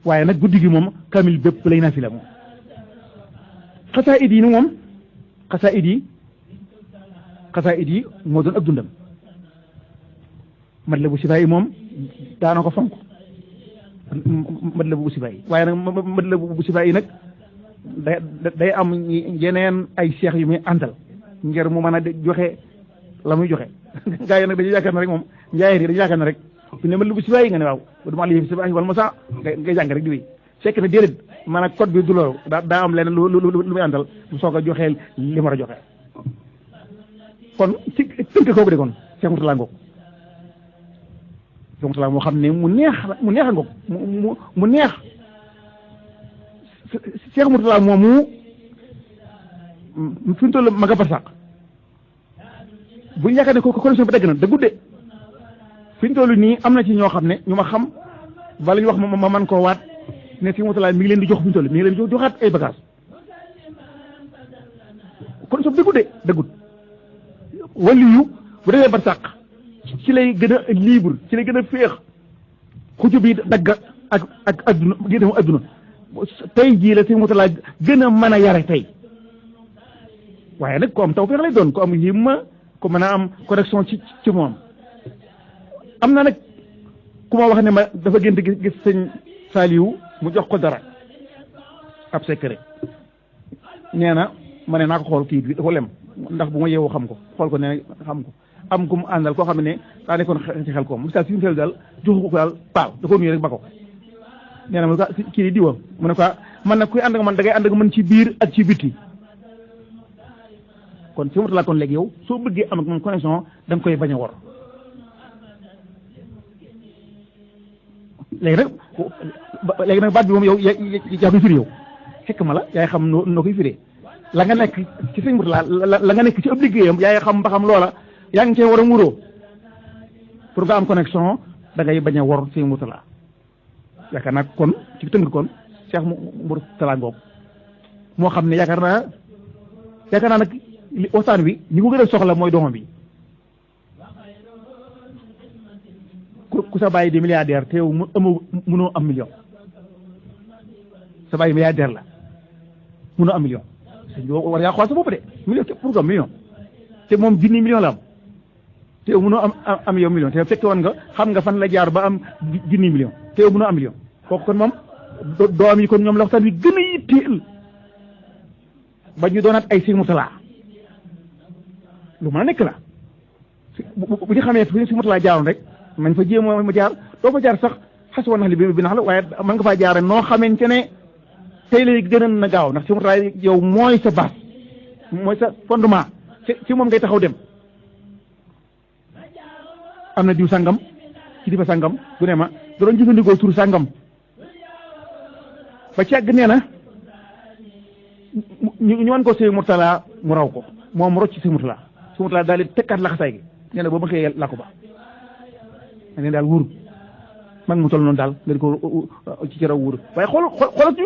waaye nag guddi gi moom kamil bépp lay nafila moom xasaayid yi ni moom xasaayid yi moo doon ak dundam mat la bu sibaay moom daana ko fonk mat la bu sibaay waaye nag mat la bu sibaay nag day am yeneen ay seex yu muy àndal ngir mu mën a joxe la muy joxe gaa yi nag dañuy yaakaar ne rek moom njaayeen yi dañuy yaakaar ne rek su ne mat la bu sibaay nga ne waaw du ma li sibaay wala ma sa ngay jàng rek di wéy fekk na déedéet maanaam code bi du loolu daa am leneen lu muy àndal mu soog a joxeel li mu war a joxe kon ci tënk kooku de kon Cheikh Mourtala ngoog Cheikh Mourtala moo xam ne mu neex a ngoog mu neex Cheikh Mourtala moomu fi mu toll ma nga barsàq bu ñu yaakaar ne ko connexion bi dagg na da gudde fi mu toll nii am na ci ñoo xam ne ñu ma xam bala ñu wax ma man koo waat ne Cheikh Mourtala mi ngi leen di jox fi mu toll mi ngi leen di joxaat ay bagages connexion bi daggut waliyu bu defee barsàq ci lay gën a libre ci lay gën a féex xuju bi dagg ak adduna génn adduna tey jii la Sëñ Mourtala gën a mën a yare tey waaye nag ku am tawfeex lay doon ku am himma ku mën a am connexion ci moom am na nag ku ma wax ne ma dafa gént gis sëñ Saliou mu jox ko dara ab secret nee na ma ne naa ko xool kii bi dafa lem ndax bu ma yeewoo xam ko xool ko ne xam ko am ku mu àndal koo xam ne daa nekkoon ci xel koom misaal si mu daal joxu ko daal paaw da ko nuyu rek ba ko nee na ma kii diwa mu ne ko man nag kuy ànd nga man da ngay ànd nga man ci biir ak ci bitti kon si laa kon léegi yow soo bëggee am ak moom connexion da nga koy bañ a wor léegi nag baat bi moom yow yaa koy firi yow fekk ma la yaay xam noo koy firee la nga nekk ci sëñ Murtala la nga nekk ci ëpp liggéeyam yaay xam ba xam loola yaa ngi cee war a muroo pour nga am connexion da ngay bañ a wor sëñ Murtala yaakaar naa kon ci tënk kon Cheikh Murtala ngoog moo xam ne yaakaar naa nag waxtaan wi ñi ko gën a soxla mooy doomam bi ku sa bàyyi di milliardaire te yow mënoo am million sa bàyyi milliardaire la mënoo am million war ngaa xool sa bopp de million pourquoi million te moom junni million la am te yow mënoo am yow million te fekke woon nga xam nga fan la jaar ba am junni million te yow mënoo am million kooku kon moom doom yi kon ñoom la waxtaan wi gën a yitteel ba ñu doonaat ay Sëñ Murtala lu mën a nekk la bu ñu xamee fi Sëñ Murtala jaaroon rek man fa jéem ma jaar doo fa jaar sax xas woon nax li bi nax la waaye mën nga faa jaare noo xamante ne tey lay gënoon na gaaw ndax Sëñ Murtala yow mooy sa base mooy sa fondement ci moom ngay taxaw dem am na diw sàngam ci difa sàngam bu ne ma da doon jëfandikoo tur sàngam ba ci àgg nee na ñu wan ko Sëñ Murtala mu raw ko moom mu rocc ci Sëñ Murtala Sëñ Murtala daal di tekkaat laxasaay gi nee na boo ma xëyee la ko ba ne daal wóorul man mu toll noonu daal nga di ko ci raw wóorul waaye xoolal ci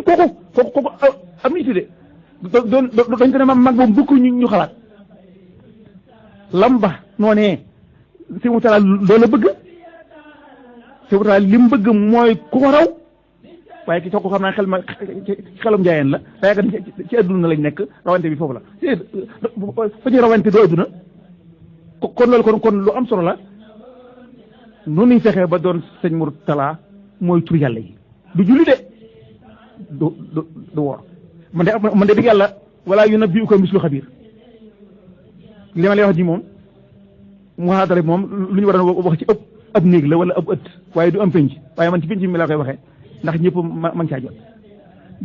kooku am nit de dañ ko ne mag boobu bukk ñu xalaat lamba noonee Sëñ Murtala loolu la bëgg Sëñ Murtala li mu bëgg mooy ku ko raw waaye ki soo ko xam naa xelum njaayeen la waaye kat ci adduna lañ nekk rawante bi foofu la fa ñuy rawante doo adduna kon loolu kon lu am solo la noonu ñu fexee ba doon Sëñ Murtala mooy tur yàlla yi du julli de du woor man de dëgg yàlla wala yunabbi'uka mislu xabiir li ma lay wax ji moom muhaadara moom lu ñu war a wax ci ëpp ab néeg la wala ab ëtt waaye du am penc waaye man ci penc mi laa koy waxee ndax ñëpp man caa jot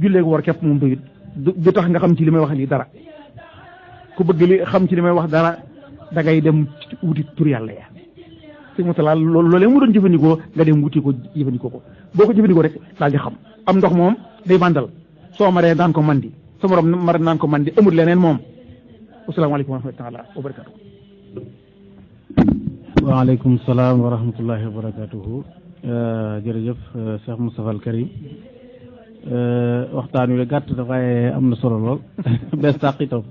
jullee ko war képp moom doyut du tax nga xam ci li may wax lii dara ku bëgg li xam ci li may wax dara da ngay dem wuti tur yàlla ya Sëñ Murtala loolee mu doon jëfandikoo nga dem wuti ko jëfandikoo ko boo ko jëfandikoo rek daal di xam am ndox moom day mandal soo maree naan ko mandi sa morom mare naan ko mandi amul leneen moom asalaamaaleykum wa rahmatulah wa barakatuh. waaleykum salaam wa rahmatullahi wa barakatuhu jërëjëf Cheikh Moustapha al Karim waxtaan wi la gàtt dafay am na solo lool bes tàq itam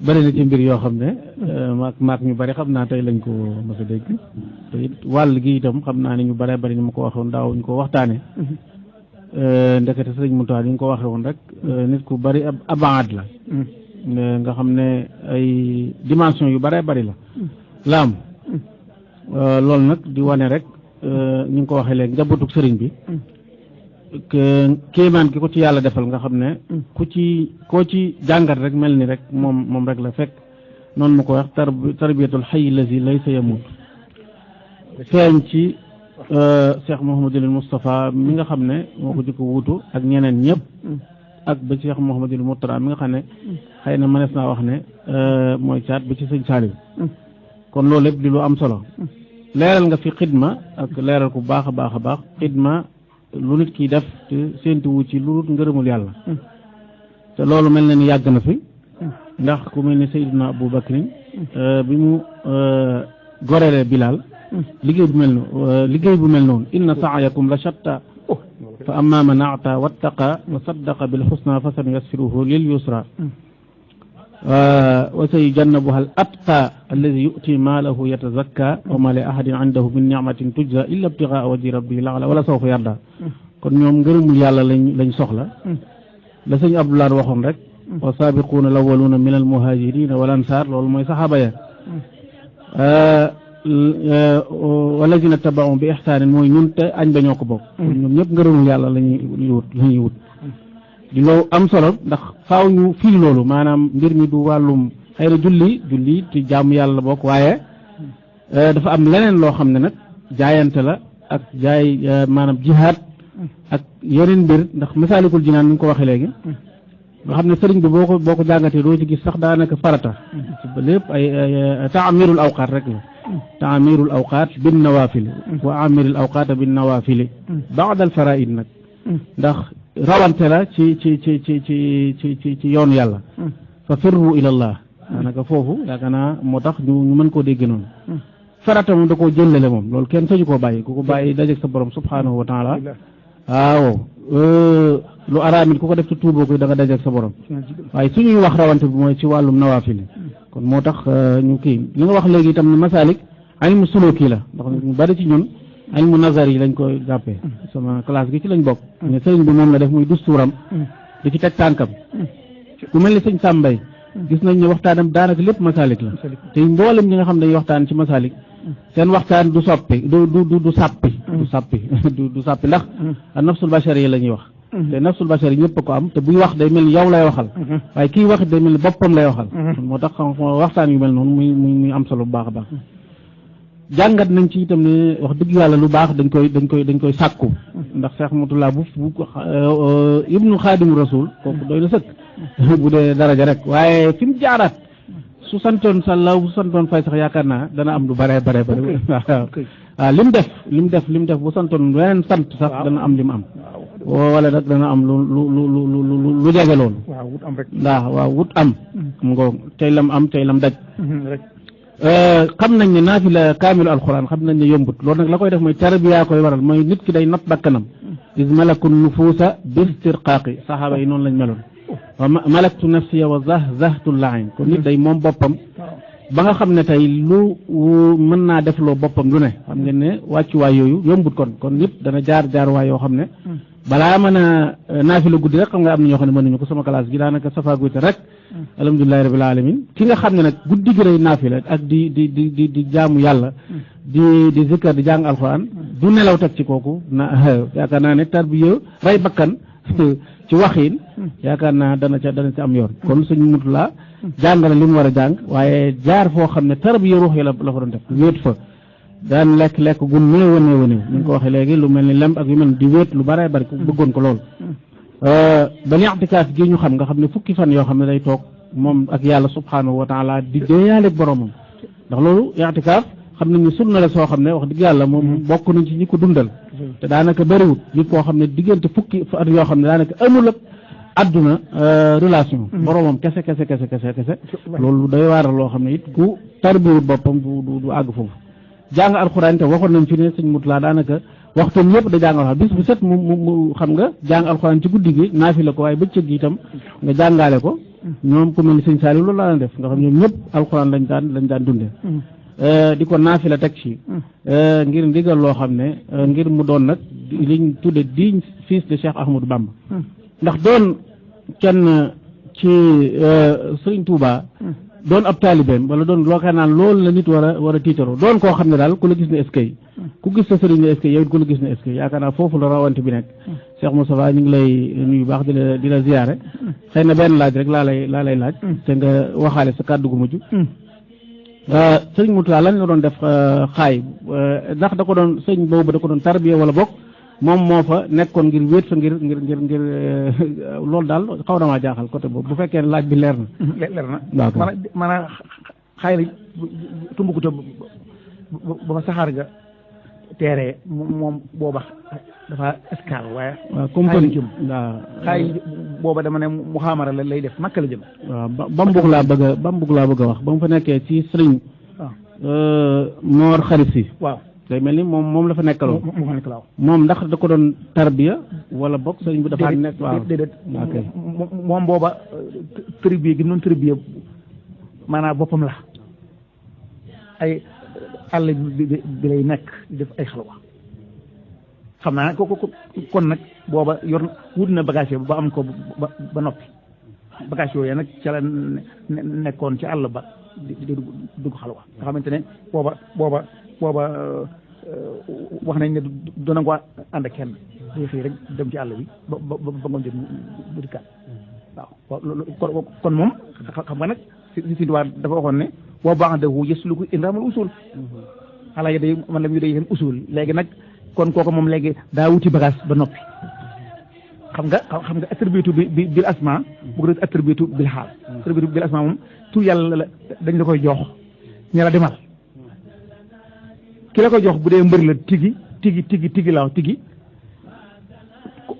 bëri na ci mbir yoo xam ne maak ñu bëri xam naa tey lañ ko mos a dégg te it wàll gi itam xam naa ne ñu bëree bëri ni ma ko waxoon daaw ñu ko waxtaane ndekete sëñ Moussa ni ñu ko waxee woon rek nit ku bëri ab abaad la nga xam ne ay dimension yu bëree bëri la laam loolu nag di wane rek ñu ngi ko waxee léegi njabootug sëriñ bi kéemaan ki ko ci yàlla defal nga xam ne koo ci jàngat rek mel ni rek moom rek la fekk noonu ma ko wax tarbiyatul hayy lazi laysa yamut feeñ ci Cheikh Mouhamadul Moustapha mi nga xam ne moo ko jëkk wuutu ak ñeneen ñëpp ak ba Cheikh Mouhamadul Mourtada mi nga xam ne xëy na mënees naa wax ne mooy caat ba ci sëñ Saliou kon loolu lépp di lu am solo leeral nga fi xidma ak leeral ku baax a baax xidma lu nit kiy def te séentuwu ci lu dul ngërëmul yàlla te loolu mel na ni yàgg na fi ndax ku mel ni Seydina Abou Bakrin bi mu gorelee Bilal liggéey bu mel noonu inna sa'yakum la shatta fa amma man a'ta wattaqa wa saddaqa bil husna fa sanuyassiruhu lil yusra wa sayujannabuha al atqa alladi yu'ti maalahu yatazakka wa ma li ahadin indahu min ni'matin tujza illa ibtighaa wajhi rabbihi al-a'la wala sawfa yarda kon ñoom ngërëmul yàlla lañ soxla la sëñ Abdoulaye waxoon rek wa saabiquuna al-awwaluuna min al-muhaajiriina wal ansaar loolu mooy saxaaba ya wallazina taba'u bi ihsaanin mooy ñun te añ ba ñoo ko bokk ñoom ñëpp ngërëmul yàlla la ñuy wut di loo am solo ndax faaw ñu fii loolu maanaam mbir mi du wàllum xëy na julli ci jaamu yàlla bokk waaye dafa am leneen loo xam ne nag jaayante la ak jaay maanaam jihaad ak yeneen mbir ndax Masaalikul Jinaan ni nga ko waxee léegi nga xam ne sëriñ bi boo ko jàngatee doo ci gis sax daanaka farata lépp ay taamirul awqaat rek la taamirul awqaat bin nawaafil wa amirul awqaat bin nawaafili baadal faraid nag ndax rawante la ci yoonu yàlla fa firru ilallah daanaka foofu yaakaar naa moo tax ñu mën koo dégg noonu farata moom da koo jëllale moom loolu kenn sañu koo bàyyi ku ko bàyyi dajeeg sa borom subhanahu wa taala waaw lu araamit ku ko def ci tuuboo koy da nga dajeeg sa borom waaye suñuy wax rawante bi mooy ci wàllum nawaafil kon moo tax ñu kii li nga wax léegi itam ne masalik ilmu suluki la ndax ñu bari ci ñun ilmu nazar yi lañ koy jàppee sama classe gi ci lañ bokk ne sëriñ bi moom la def muy dustuuram di ci teg tànkam ku mel ni sëñ Sàmbay gis nañ ne waxtaanam daanaka lépp masalik la te mboolem ñi nga xam dañuy waxtaan ci masalik seen waxtaan du soppi du sàppi ndax nafsul bashari yi la ñuy wax te nafsul bashari yi ñëpp ko am te buy wax day mel ni yow lay waxal waaye kii wax day mel ni boppam lay waxal moo tax xam waxtaan yu mel noonu muy am solo bu baax a baax jàngat nañ ci itam ne wax dëgg yàlla lu baax dañ koy sàkku ndax Cheikh Mutula bu ibnu xaadimu rasul kooku doy na sëkk bu dee daraja rek waaye fi mu jaaraat su santoon Sàllaw bu santoon Fay sax yaakaar naa dana am lu bare waaw lim def bu santoon weneen sant sax dana am lim am wala nag dana am lu jege loolu waaw wut am ngoo tey lam am tey lam daj xam nañ ne naafila kaamilu alxuraan xam nañ ne yombut loolu nag la koy def mooy tarbiya koy waral mooy nit ki day not bakkanam is malakun nufuusa bistirqaaqi saxaaba yi noonu lañ meloon wa malaktu nafsiya wa zahzahtu laain kon nit day moom boppam ba nga xam ne tey lu mën naa def loo boppam lu ne xam ngeen ne wàccuwaay yooyu yombut kon nit dana jaar waay yoo xam ne balaa mën a naafila guddi rek xam nga am na ñoo xam ne mënuñu ko sama classe gi daanaka safa guddi rek alhamdulilahi rabbil alamin ki nga xam ne nag guddi gi lay naafila ak di jaamu yàlla di zikkar di jàng alxuraan du nelaw teg ci kooku yaakaar naa ne tarbiya rey bakkan ci waxiin yaakaar naa dana ca am yoon kon suñu mut la jàngale li mu war a jàng waaye jaar foo xam ne tarbiya ruux yi la fa doon def wéet fa daan lekk gun néew a néew ni nga ko waxee léegi lu mel ni lem ak yu mel di wéet lu bare bari ku bëggoon ko lool ba ni i'tikaaf gi ñu xam nga xam ne fukki fan yoo xam ne day toog moom ak yàlla subhanahu wa taala di déeyaaleeg boromam ndax loolu i'tikaaf xam nañ ne sunna la soo xam ne wax dëgg yàlla moom bokk nañ ci ñi ko dundal te daanaka bëriwut nit koo xam ne diggante fukki at yoo xam ne daanaka amul ak adduna relation boromam kese loolu day waaral loo xam ne it ku tarbiwut boppam du àgg foofu jàng alxuraan te waxoon nañ fi ne sëñ Mutula daanaka waxtoom yëpp da jàng alxuraan bis bu set mu xam nga jàng alxuraan ci guddi gi naafila ko waaye bëccëg gi itam nga jàngaale ko ñoom ku mel ni sëñ Saliou loolu laa leen def nga xam ñoom ñëpp alxuraan lañ daan dundee di ko naafila teg ci ngir ndigal loo xam ne ngir mu doon nag liñ tudde digne fils de Cheikh Ahmadou Bamba ndax doon kenn ci Sëriñ Touba doon ab taalibeem wala doon loo xam naan loolu la nit war a tiitaroo doon koo xam ne daal ku la gis ne eskay ku gis sa sëriñ ne eskay yow it ku la gis ne eskay yaakaar naa foofu la rawante bi nekk Cheikh Moustapha ñu ngi lay nuyu baax di la ziyaare xëy na benn laaj rek laa lay laaj te nga waxaale sa kàddu gu mujj sëriñ Moutala lan la doon def xaay ndax da ko doon sëriñ boobu da ko doon tarbiya wala bokk moom moo fa nekkoon ngir wéet fa ngir loolu daal xaw na maa jaaxal côté boobu bu fekkee laaj bi leer na maanaam xaay la Tumbuktu ba fa saxaar ga teeree moom booba dafa escale waaye waaw compagnie waaw xaay booba dama ne mu xaamara la lay def Makka la jëm waaw bambug laa bëgg a wax ba mu fa nekkee ci sëriñ Moor Xarit Si waaw day mel ni moom la fa nekkaloon moom ndax da ko doon tarbiya wala bokk sëriñ bi dafa nekk waaw déedéet moom booba tarbiya gi noonu tarbiya maanaam boppam la ay àll bi lay nekk def ay xalwa xam naa ko kon nag booba yor wut na bagage ba am ko ba noppi bagage yooyu nag ca la nekkoon ci àll ba di dugg xalwa nga xamante ne booba wax nañ ne du nangoo ànd ak kenn day xëy rek dem ci àll bi ba ngoon jot mu dikkaat waaw kon moom xam nga nag si tubaab dafa waxoon ne boo baax de wu yës lu ko indamal usul xalaa yi day man la muy day seen usul léegi nag kon kooku moom léegi daa wuti bagage ba noppi xam nga attributu bi bil asma bu ko def attributu bil xaal attributu bil asma moom tur yàlla la dañ la koy jox ñe la demal ki la koy jox bu dee mbër la tigi laaw tigi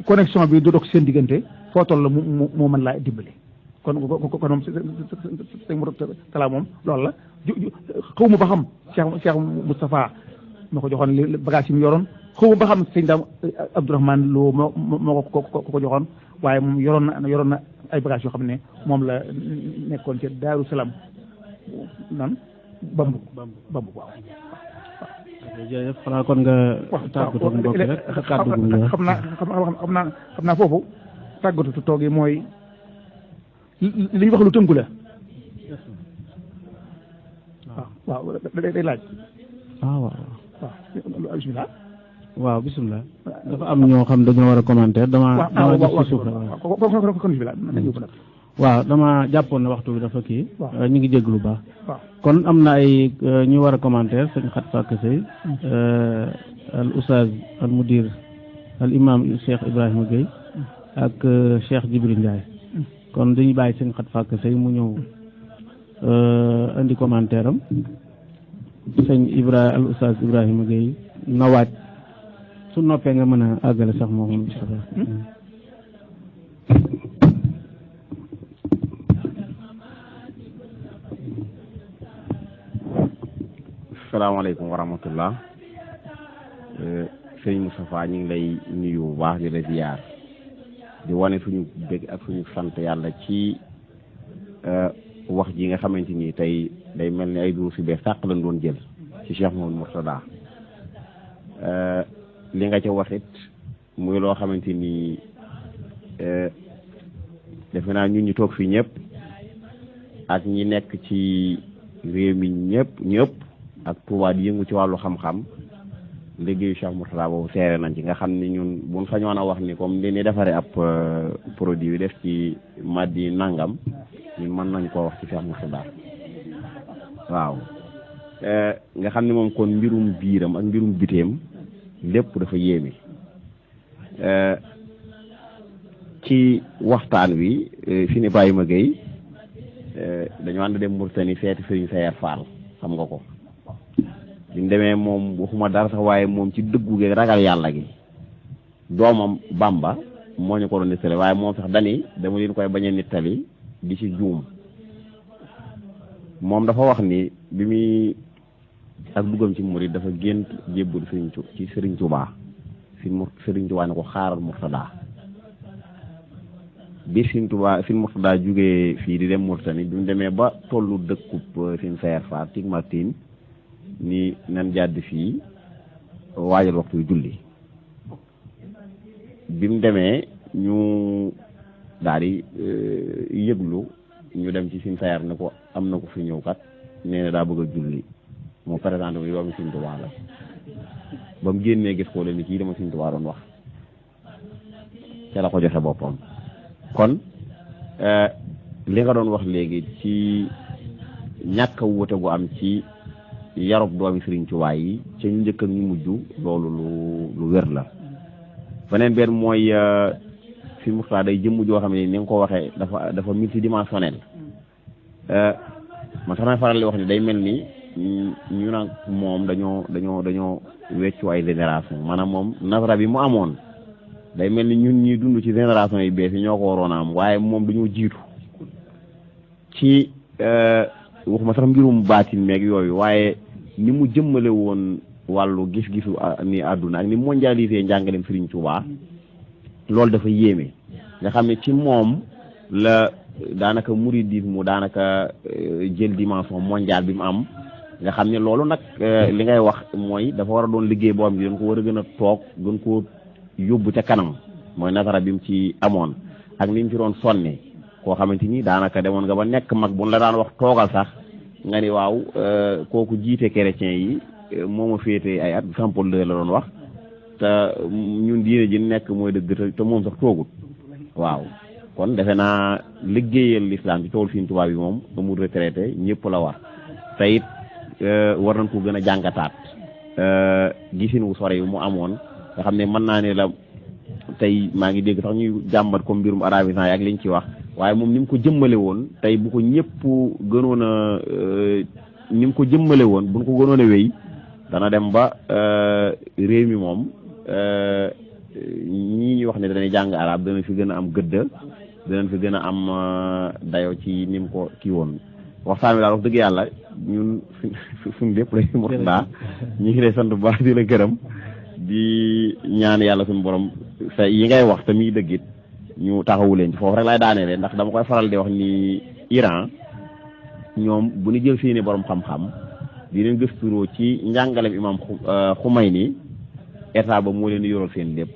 connexion bi du dox seen diggante foo toll la moo mën laa dimbali kon moom sëñ Mourtala moom loolu la xaw ma ba xam Cheikh Moustapha moo ko joxoon li bagage yi mu yoroon xaw ma ba xam sëñ Daam Abdourahmane Lo moo ko joxoon waaye moom yoroon na ay bagage yoo xam ne moom la nekkoon ci Daaru Salaam nan bambu waaw jërëjëf xanaa kon nga tàggatu mbokk rek kàddu gu nga xam naa foofu tàggatu toog yi mooy li ñu wax lu tënku la waaw day laaj waaw bismillah waaw bismillah dafa am ñoo xam dañoo war a commentaire dama gis ci suuf waaw dama jàppoon ne waxtu bi dafa kii ñu ngi jégg lu baax kon am na ay ñu war a commentaire sëñ Xat Fakk Sey al oustaz al mudir al imam Cheikh Ibrahima Gueye ak Cheikh Jibril Ndiaye kon dañuy bàyyi sëñ Xat Fakk Sey mu ñëw indi commentaire am sëñ al oustaz Ibrahima Gueye na waaj su noppee nga mën a àggale sax moo xam asalaamaaleykum wa rahmatullah sëñ Moustapha ñu ngi lay nuyu bu baax di la ziyaar di wane suñu bëgg ak suñu sant yàlla ci wax ji nga xamante ni tey day mel ni ay duru si bees sàq lañ doon jël ci Cheikh Mouhamadou Mourtada li nga ca waxit muy loo xamante ni defe naa ñun ñu toog fii ñëpp ak ñi nekk ci réew mi ñëpp ak Touba di yëngu ci wàllu xam-xam liggéeyu Cheikh Mourtada boobu seere nañ ci nga xam ni ñun buñ sañoon a wax ni comme li ni defaree ab produit bi def ci maddi nangam ñun mën nañ koo wax ci Cheikh Mourtada waaw nga xam ni moom kon mbirum biiram ak mbirum biteem lépp dafa yéeme ci waxtaan wi fi ni Ibrahima Gueye dañu ànd dem Mauritanie seeti Serigne Sayer Fall xam nga ko biñ demee moom waxuma dara sax waaye moom ci dëggu gi ragal yàlla gi doomam Bamba moo ñu ko doon nettali waaye moom sax dani dama leen koy bañ a nettali di ci juum moom dafa wax ni bi muy ak duggam ci murid dafa gént jébbul ci Serigne Touba Serigne Touba ne ko xaaral Mourtada bi Serigne Touba Serigne Mourtada jógee fii di dem Mauritanie bi mu demee ba tollu dëkkub Serigne Sayer Fall Tic Martin ni nan jàdd fii waajal waxtu julli bi mu demee ñu daal di yëglu ñu dem ci Serigne Sayer ne ko am na ko fi ñëw kat nee na daa bëgg a julli moo présenté wu yow mi Serigne Touba la ba mu génnee gis ko leen ni kii dama Serigne Touba doon wax ca la ko joxe boppam kon li nga doon wax léegi ci ñàkk a wuute gu am ci yarub doomi Serigne Touba yi ca ñu njëkk ak ñu mujj loolu lu wér la beneen benn mooy fi Mourtada day jëmm joo xam ne ni nga ko waxee dafa multidimensionnel man sax may faral di wax ni day mel ni ñu nag moom dañoo weccu ay génération maanaam moom nasara bi mu amoon day mel ni ñun ñuy dund ci génération yi bees yi ñoo ko waroon a am waaye moom dañoo jiitu ci waxuma sax mbirum baatin meeg yooyu waaye ni mu jëmmale woon wàllu gis-gisu ni àdduna ak ni mondialisé njàngaleem Serigne Touba loolu dafa yéeme nga xam ne ci moom la daanaka mouridisme daanaka jël dimension mondiale bi mu am nga xam ne loolu nag li ngay wax mooy dafa war a doon liggéey boo xam ne dañ ko war a gën a toog gën koo yóbbu ca kanam mooy nasara bi mu ci amoon ak ni mu ci doon sonne koo xamante ni daanaka demoon nga ba nekk mag buñ la daan wax toogal sax nga ni waaw kooku jiite chrétien yi moo ma féete ay at Saint Paul II la doon wax te ñun diine ji nekk mooy dëgg te moom sax toogut waaw kon defe naa liggéeyal l'islam ci tool Sëriñ Tuubaa bi moom amul retraité ñëpp la war te it war nañ ko gën a jàngataat gisin wu sore yu mu amoon nga xam ne mën naa ne la tey maa ngi dégg sax ñuy jàmbat comme mbirum arabisant yi ak liñ ci wax waaye moom ni mu ko jëmmale woon tey bu ko ñëpp gënoon a ni mu ko jëmmale woon buñ ko gënoon a wéy dana dem ba réew mi moom ñii ñuy wax ne dañuy jàng arab dana fi gën a am gëdd danañ fi gën a am dayo ci ni mu ko kii woon waxtaan wi daal wax dëgg yàlla ñun suñu lépp lay mot daa ñu ngi lay sant bu baax di la gërëm di ñaan yàlla suñu borom sa yi ngay wax te muy dëggit ñu taxawu leen ci foofu rek lay daaneele ndax dama koy faral di wax ni Iran ñoom bu ñu jël seeni borom xam-xam di leen gëstuloo ci njàngalem imam Xumayni état ba moo leen di yoral seen lépp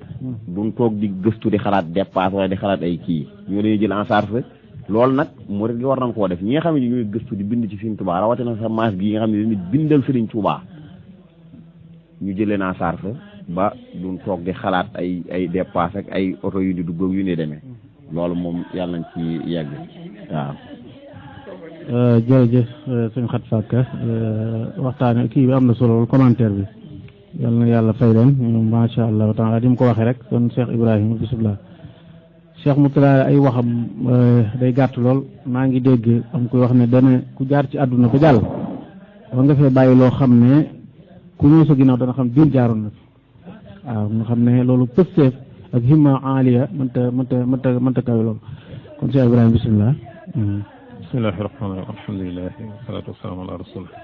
duñ toog di gëstu di xalaat dépasse wala di xalaat ay kii ñoo leen jël en charge loolu nag murid gi war nañ koo def ñi nga xam ne ñooy gëstu di bind ci Sëriñ Tuubaa rawatina sa maas gi nga xam ne dañuy bindal Sëriñ Tuubaa ñu jël leen en charge ba duñ toog di xalaat ay dépasse ak ay oto yu di dugg yu ne demee loolu moom yàlla nañ ci yegg waaw. jërëjëf sëñ Xat Fakka waxtaan kii bi am na solo commentaire bi yal na yàlla fay leen macha allah taala di mu ko waxee rek kon Cheikh Ibrahima bisimilah Cheikh Moutala ay waxam day gàtt lool maa ngi dégg am koy wax ne dana ku jaar ci àdduna ba jàll war nga fee bàyyi loo xam ne ku ñëw sa ginnaaw dana xam diir jaaroon na waaw nga xam ne loolu pësteef ak himma aliya mënta kawe loolu kon Cheikh Ibrahima bisimilah. bismillahi rahmaani rahim alhamdulilah wasalaatu wasalaam ala rasulillah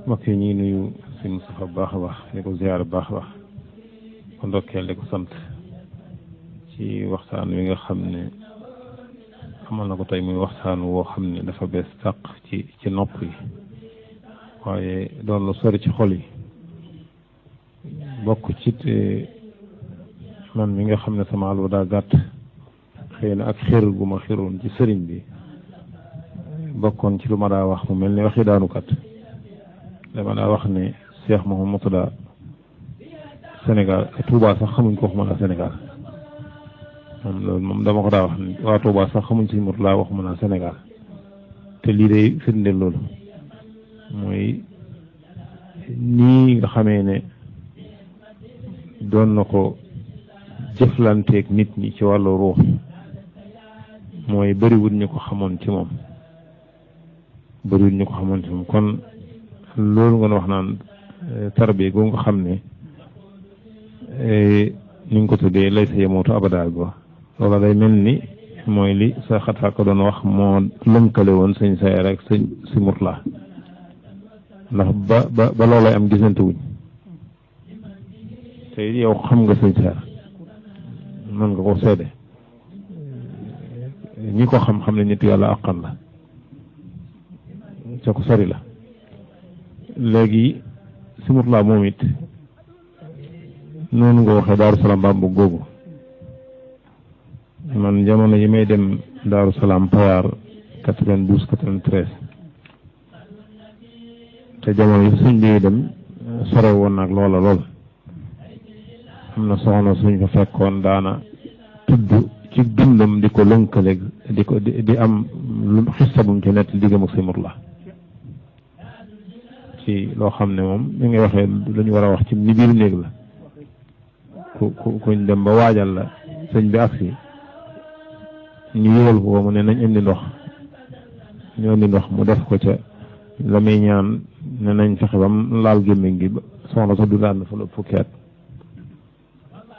mbokk yi ñu ngi nuyu sëñ Moustapha bu baax a baax di ko ziyaar bu baax a baax ko ndokkeel di ko sant ci waxtaan wi nga xam ne amal na ko tey muy waxtaan woo xam ne dafa bees sàq ci nopp yi waaye doon lu sori ci xol yi bokk ci man mi nga xam ne sama àll daa gàtt xëy na ak xër gu ma xëroon ci sëriñ bi bokkoon ci lu ma daa wax mu mel ni waxi daanukat dama daa wax ne Cheikh Mouhamadou Mourtada Sénégal Touba sax xamuñ ko waxuma laa Sénégal moom loolu moom dama ko daa wax ne waa Touba sax xamuñ si Mourtada waxuma laa Sénégal te lii day firndeel loolu mooy nii nga xamee ne doon na ko jëflanteeg nit ñi ci wàllu ruux mooy bëriwul ñu ko xamoon ci moom kon loolu nga wax naan tarbiya goo nga xam ne ni nga ko tuddee lay sa yemootu abadaal ba loola day mel ni mooy li sa Xat Fakka doon wax moo lënkale woon sëñ Sayer rek sëñ si Mourtada ndax ba loolay am gisante wuñ te yow xam nga sëñ Sayer mën nga ko seede ñi ko xam ne nit yàlla àqan la ca ko sori la léegi si Mourtada moom it noonu nga waxee Daaru Salaam Bambu googu man jamono yi may dem Daaru Salaam Payaar 92 93 te jamono yi suñ bi dem sore woon nag loola lool am na soxna suñ fa fekkoon daana tudd ci dundam di ko lënkaleeg di am lu xista bum ci nett diggam ak si Mourtada ci loo xam ne moom mi ngi waxee lu ñu war a wax ci ni biir néeg la kuñ dem ba waajal la sëñ bi agsi ñu yëgal ko mu ne nañ indi ndox ñu indi ndox mu def ko ca la muy ñaan ne nañ fexe ba mu laal gémmiñ gi soxna sax du daan fa la fukki at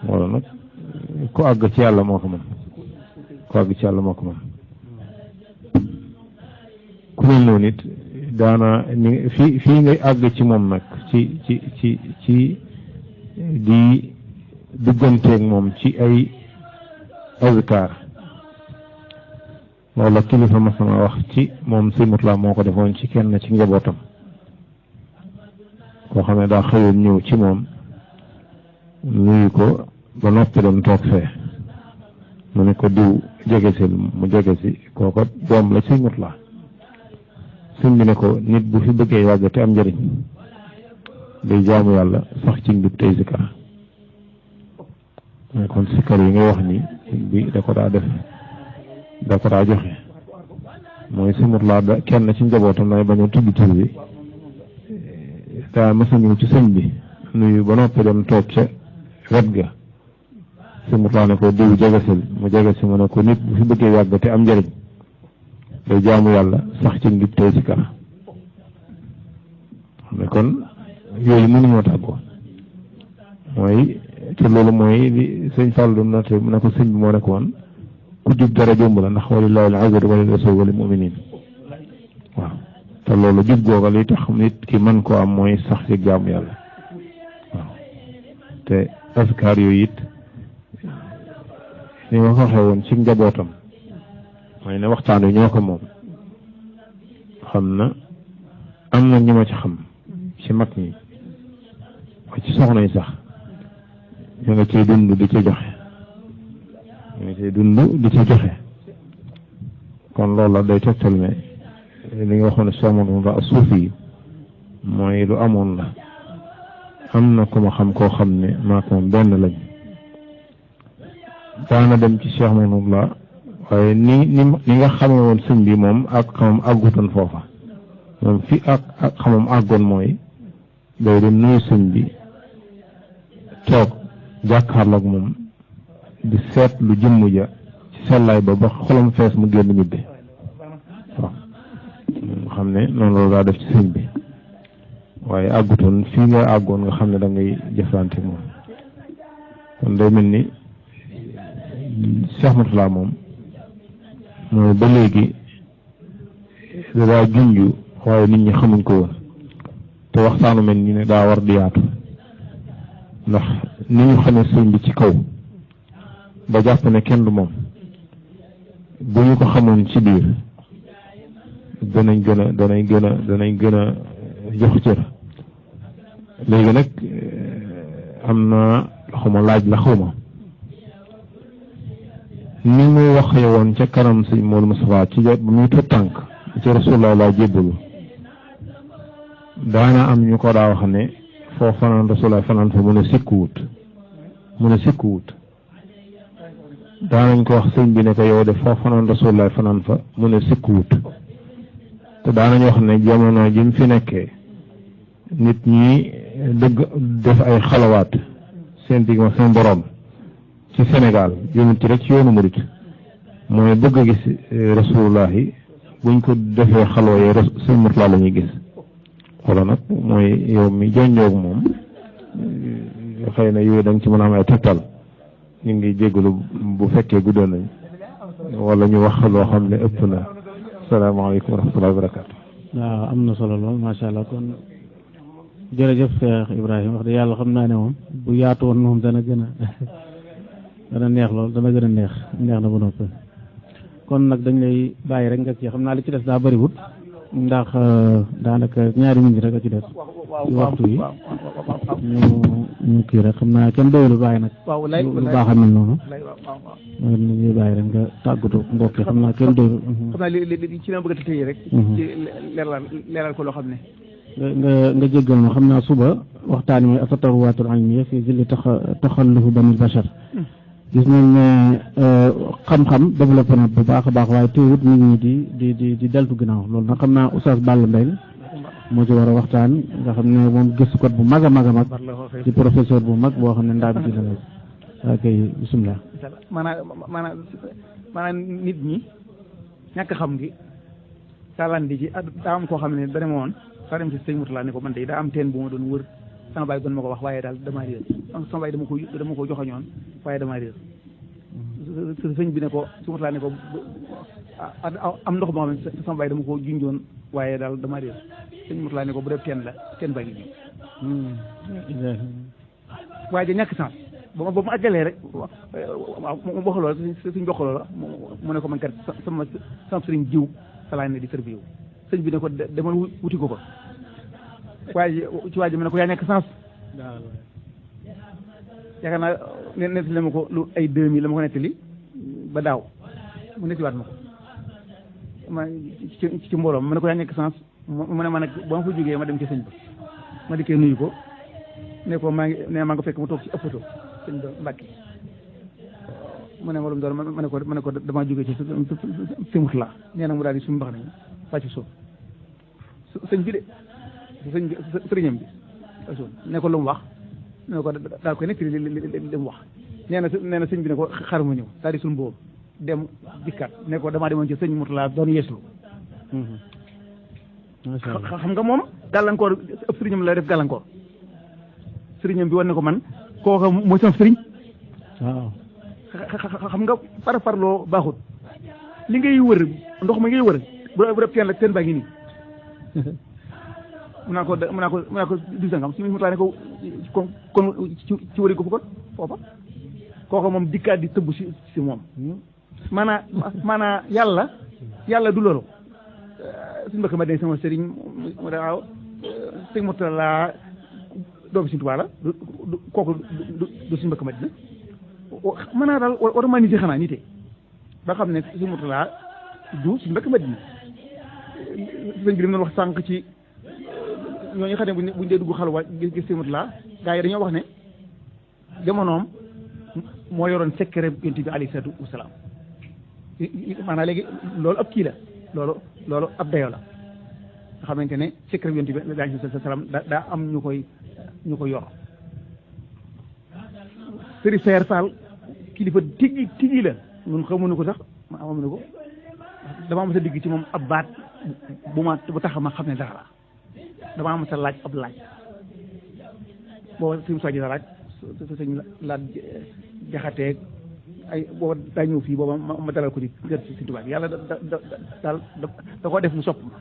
loolu nag ku àgg ci yàlla moo ko mën ku mel noonu it daana fii ngay àgg ci moom nag ci di dugganteeg moom ci ay azkar loolu kilifa ma sama wax ci moom si Mourtada moo ko defoon ci kenn ci njabootam koo xam ne daa xëyoon ñëw ci moom nuyu ko ba noppi doon toog fee mu ne ko diw jege si mu jege si kooko doom la si Mourtada sëñ bi ne ko nit bu fi bëggee yàgg te am njëriñ day jaamu yàlla sax ci njub tey zikar mais kon sikkar yi ngay wax ni bi da ko daa def da ko daa joxe mooy simut laa da kenn ci njabootam nay bañ a tudd tur bi daa mës a ñëw ci sëñ bi nuyu ba noppi dem toog ca wet ga simut laa ne ko diw jegesil mu jegesi mu ne ko nit bu fi bëggee yàgg te am njëriñ day jaamu yàlla sax ci ngib tey ci kara xam ne kon yooyu mënuñoo tàggoo mooy te loolu mooy li sëñ Fall doon na te mu ne ko sëñ bi moo nekk woon ku jub dara jomb la ndax walillahi al-izzatu wa lil rasul wa lil mu'minin waaw te loolu jub googa li tax nit ki mën koo am mooy sax ci jaamu yàlla waaw te askar yooyu it ni ma ko waxee woon ci njabootam mooy ne waxtaan wi ñoo ko moom xam na am na ñu ma ci xam ci mag ñi wa ci soxna yi sax ñu nga ciy dund di ci joxe ñu nga ciy dund di ci joxe kon loolu la day tegtal ne li nga waxoon ne somoon la suuf yi mooy lu amoon la am na ku ma xam koo xam ne maak moom benn lañ daana dem ci Cheikh Mamadou la waaye ni nga xamee woon sëñ bi moom ak xamam àggutoon foofa moom fi ak xamam àggoon mooy day dem nuyu sëñ bi toog jàkkaarloog moom di seet lu jëmm ja ci sellaay ba xolam fees mu génn ñibbi waaw nga xam ne noonu la daa def ci sëñ bi waaye àggutoon fii nga àggoon nga xam ne da ngay jëflante moom kon day mel ni Cheikh Mourtala moom mooy ba léegi da daa junju waaye nit ñi xamuñ ko woon te waxtaanu mel ni ne daa war di yaatu ndax ni ñu xamee sëñ bi ci kaw ba jàpp ne kenn du moom bu ñu ko xamoon ci biir danañ gën a jox cër léegi nag am na xawma laaj la xawma ni mu waxee woon ca kanam sëñ Modou Moustapha ci jot bu muy tuut tànk ci Rasulullah laa jébbalu daana am ñu ko daa wax ne foo fanaan Rasulullah fanaan fa mu ne sikkuwut daanañ ko wax sëñ bi ne ko yow de foo fanaan Rasulullah fanaan fa mu ne sikkuwut te daanañ wax ne jamono ji mu fi nekkee nit ñi dëgg def ay xalawaat seen digg ma seen borom ci Sénégal yëmut ci rek ci yoonu murit mooy bëgg a gis Rasulullah yi buñ ko defee xalwa yee sëñ Mourtala la ñuy gis wala nag mooy yow mi jonjoog moom xëy na yooyu da nga ci mën a am ay tegtal ñu ngi jégalu bu fekkee guddoo nañ wala ñu wax loo xam ne ëpp na salaamaaleykum wa rahmatullahi wa barakaatu. waaw am na solo lool macha allah kon jërëjëf Cheikh Ibrahima wax dëgg yàlla xam naa ne moom bu yaatu woon moom dana gën a dana neex lool dana gën a neex na ba noppi kon nag dañ lay bàyyi rek nga ci xam naa li ci des daa bëriwut ndax daanaka ñaari minutes rek a ci des ci waxtu yi ñu kii rek xam naa kenn doyulu bàyyi nag lu baax a mel noonu ñuy bàyyi rek nga tàggatu mbokk yi xam naa kenn doyulu xam naa li ci la bëgg a tëye rek ci leeral ko loo xam ne nga jéggal ma xam naa suba waxtaan wi at-tatawwuratul ilmiyya fi zilli taxallufi banil bashar gis nañ ne xam-xam développé na bu baax a baax waaye teewut nit ñi di deltu ginnaaw loolu nag xam naa Oustaz Balla Mbengue moo ci war a waxtaan nga xam ne moom gëstukat bu mag a mag a mag di professeur bu mag boo xam ne ndaam ci la waa kay bisimilah. maanaam nit ñi ñàkk xam gi taalandi ci daa am koo xam ne dana ma woon saa dem ci sëñ Mourtala ne ko man de daa am teen bu ma doon wër sama baay doon ma ko wax waaye daal damaa réer sama baay dama ko joxoñoon waaye damaa réer sëñ bi ne ko sëñ Mourtala ne ko am ndox moo xam ne sama baay dama ko junjoon waaye daal damaa réer sëñ Mourtala ne ko bu def teen la teen baa ngi ñëw waaye ja ñàkk sens ba mu àggalee rek waaw mu wax loolu suñ bokk loolu mu ne ko man kat sama sëriñ jiw salaay ne di tërbiyewu sëñ bi ne ko demal wuti ko waaye ci waa ji mu ne ko yaa nekk sens yaakaar naa nettali la ma ko lu ay 2000 la ma ko nettali ba daaw mu nettaliwaat ma ko ma ci mbooloo ma ne ko yaa nekk sens mu ne ma nag ba ma fa jógee ma dem ci sëñ ba ma dikkee nuyu ko ne ko maa ngi fekk mu toog ci ëppato sëñ ba Mbàkke mu ne ma lu mu doon ma ne ko damaa jógee ci simut la nee na mu daal di suñu mbax nañu wàcc suuf sëñ bi de sëñ bi sëriñam bi ne ko lu mu wax ne ko daal koy nekk li mu wax nee na sëñ bi ne ko xar ma ñëw daal di suñu boobu dem dikkat ne ko damaa demoon ci sëñ Murtala doon yeeslu xam nga moom gàllankoor ëpp sëriñam la def gàllankoor sëriñam bi wan ne ko man kooka mooy sama sëriñ waaw xam nga farloo baaxut li ngay wër ndox ma ngay wër bu def teen la teen baa ngi nii mun naa ko di sangam si mu ne ko kon ci wëri ko fu kon foofa kooka moom dikkaat di tëbb si moom maanaa yàlla du loolu suñu mbokk ma dee sama sëriñ mu da waaw sëñ Murtala doomu Sëriñ Tuubaa la kooku du suñu mbokk ma dina mën naa daal war maa nite xanaa nite ba xam ne sëñ Murtala du suñu mbokk ma dina sëñ bi li mu doon wax sànq ci ñooñu xam ne buñ dee dugg xalwa gis sëñ Murtala gaa yi dañoo wax ne jamonoom moo yoroon secret yonent bi alayhi salaatu wasalaam maanaam léegi loolu ab kii la loolu ab dayo la nga xamante ne secret yonent bi alayhi salaatu wasalaam daa am ñu koy yor Sëriñ Seer Faal kilifa tigi la ñun xamuñu ko sax amuñu ko damaa am sa digg ci moom ab baat bu tax ma xam ne dara la damaa am sa laaj ab laaj booba suñu soji la laaj sëñ laaj jaxateeg ay booba daa ñëw fii booba ma dalal ko ci gër si tubaab bi yàlla daal da koo def mu sopp ma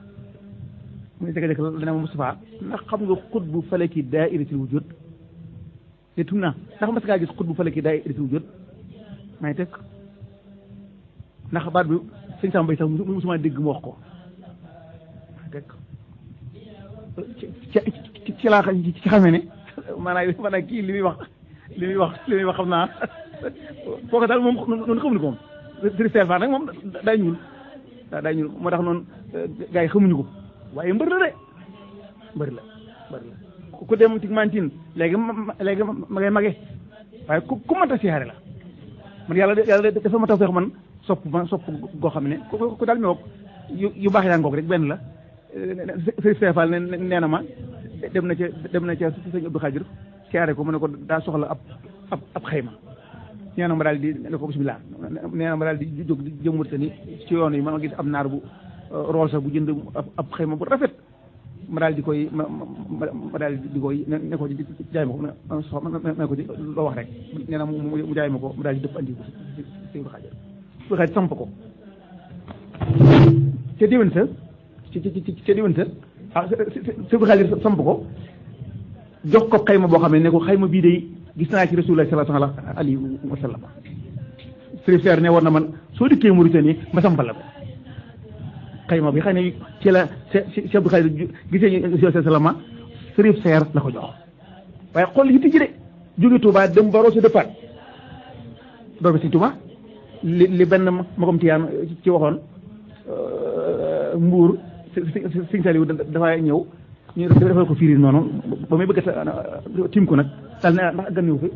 mu ne jëkk la ne ma Moustapha ndax xam nga xut bu falaki daa'iratul wujud te tum naa ndax mas ngaa gis xut bu falaki daa'iratul wujud may teg ndax baat bi sëñ Samba Mbaye sax musuma dégg mu wax ko may teg ci laa ci xamee ne maanaam kii li muy wax xam naa foofu daal moom noonu xamuñu ko moom Sëriñ Seer Faal nag moom day ñuul moo tax noonu gars yi xamuñu ko waaye mbër la de mbër la ku dem ci mantin léegi ma ngay mage waaye ku mënta siyaare la man yàlla dafa ma taw feex man sopp goo xam ne ku daal mi wok yu baax yaa ngoog rek benn la Sëriñ Seer Faal nee na ma dem na ca sëñ Abdou Khadir siyaare ko mu ne ko daa soxla ab xayma nee na ma daal di ne ko bismillah nee na ma daal di jóg di jëmurte ni ci yoon yi ma gis am naar bu rool sax bu jënd ab xayma bu rafet ma daal di koy ma daal di koy ne ko jaay ma ko ne ko ci loo wax rek nee na mu jaay ma ko mu daal di dëpp andi ko sëñ Abdou Khadir Abdou Khadir samp ko ca déwén sa ca déwén sa sëñ Abdou Khadir samp ko jox ko xayma boo xam ne ko xayma bii day gis naa ci Rasulullah sallallahu alayhi wa sallam Sëriñ Seer ne war na man soo dikkee Mauritanie ma sampal la ko xayma bi xam ne ci la Cheikh Abdou Khadir gisee Rasulullah sallallahu Sëriñ Seer la ko jox waaye xool yi tijji de jóge Touba dem ba Rosso départ doomi Sëriñ Touba li benn magom tiyaan ci waxoon Mbuur Sëriñ Saliou dafa ñëw ñu defal ko firir noonu ba muy bëgg a tim ko nag daal ne ndax gan ñëw fi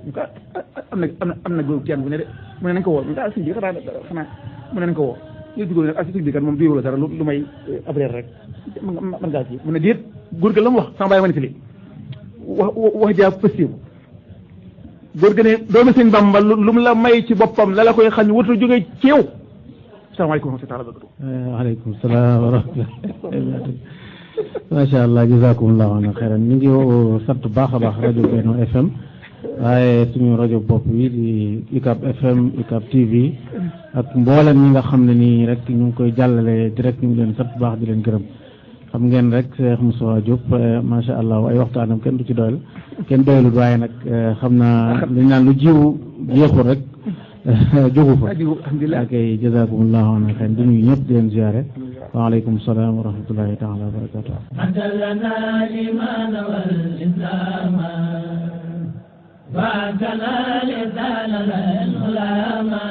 am na góor tiyaan bu ne de mu ne nañ ko woo mu daal sëñ bi xanaa mu ne nañ ko woo ñu dugg ne ak sëñ bi kat moom du yow la dara lu may abreer rek man ngaa ci mu ne déet góor ga la mu wax sama bàyyi ma ne fi li wax jaa pëstéebu góor ga ne doomi sëñ Bamba lu mu la may ci boppam la koy xam ne wutu jógee ci yow salaamaaleykum wa rahmatulah. waaleykum salaam wa rahmatulah. macha allah jazakumullahu xayran ñu ngi sant baax a baax rajo Benno FM waaye suñu rajo bopp bi di UCAB FM UCAB TV ak mboolem ñi nga xam ne nii rek ñu ngi koy jàllale direct ñu ngi leen sant baax di leen gërëm xam ngeen rek Cheikh Moussa Diop macha allah ay waxtaanam kenn du ci doyal kenn doyalul waaye nag xam naa dañ naan lu jiwu jeexul rek jógu fa ak jazakumullahu xayran di nuyu ñëpp di leen ziare waaleykum salaam wa rahmatullahi taala wa barakatuh adallana liman wal islam wa kana li zalal ulama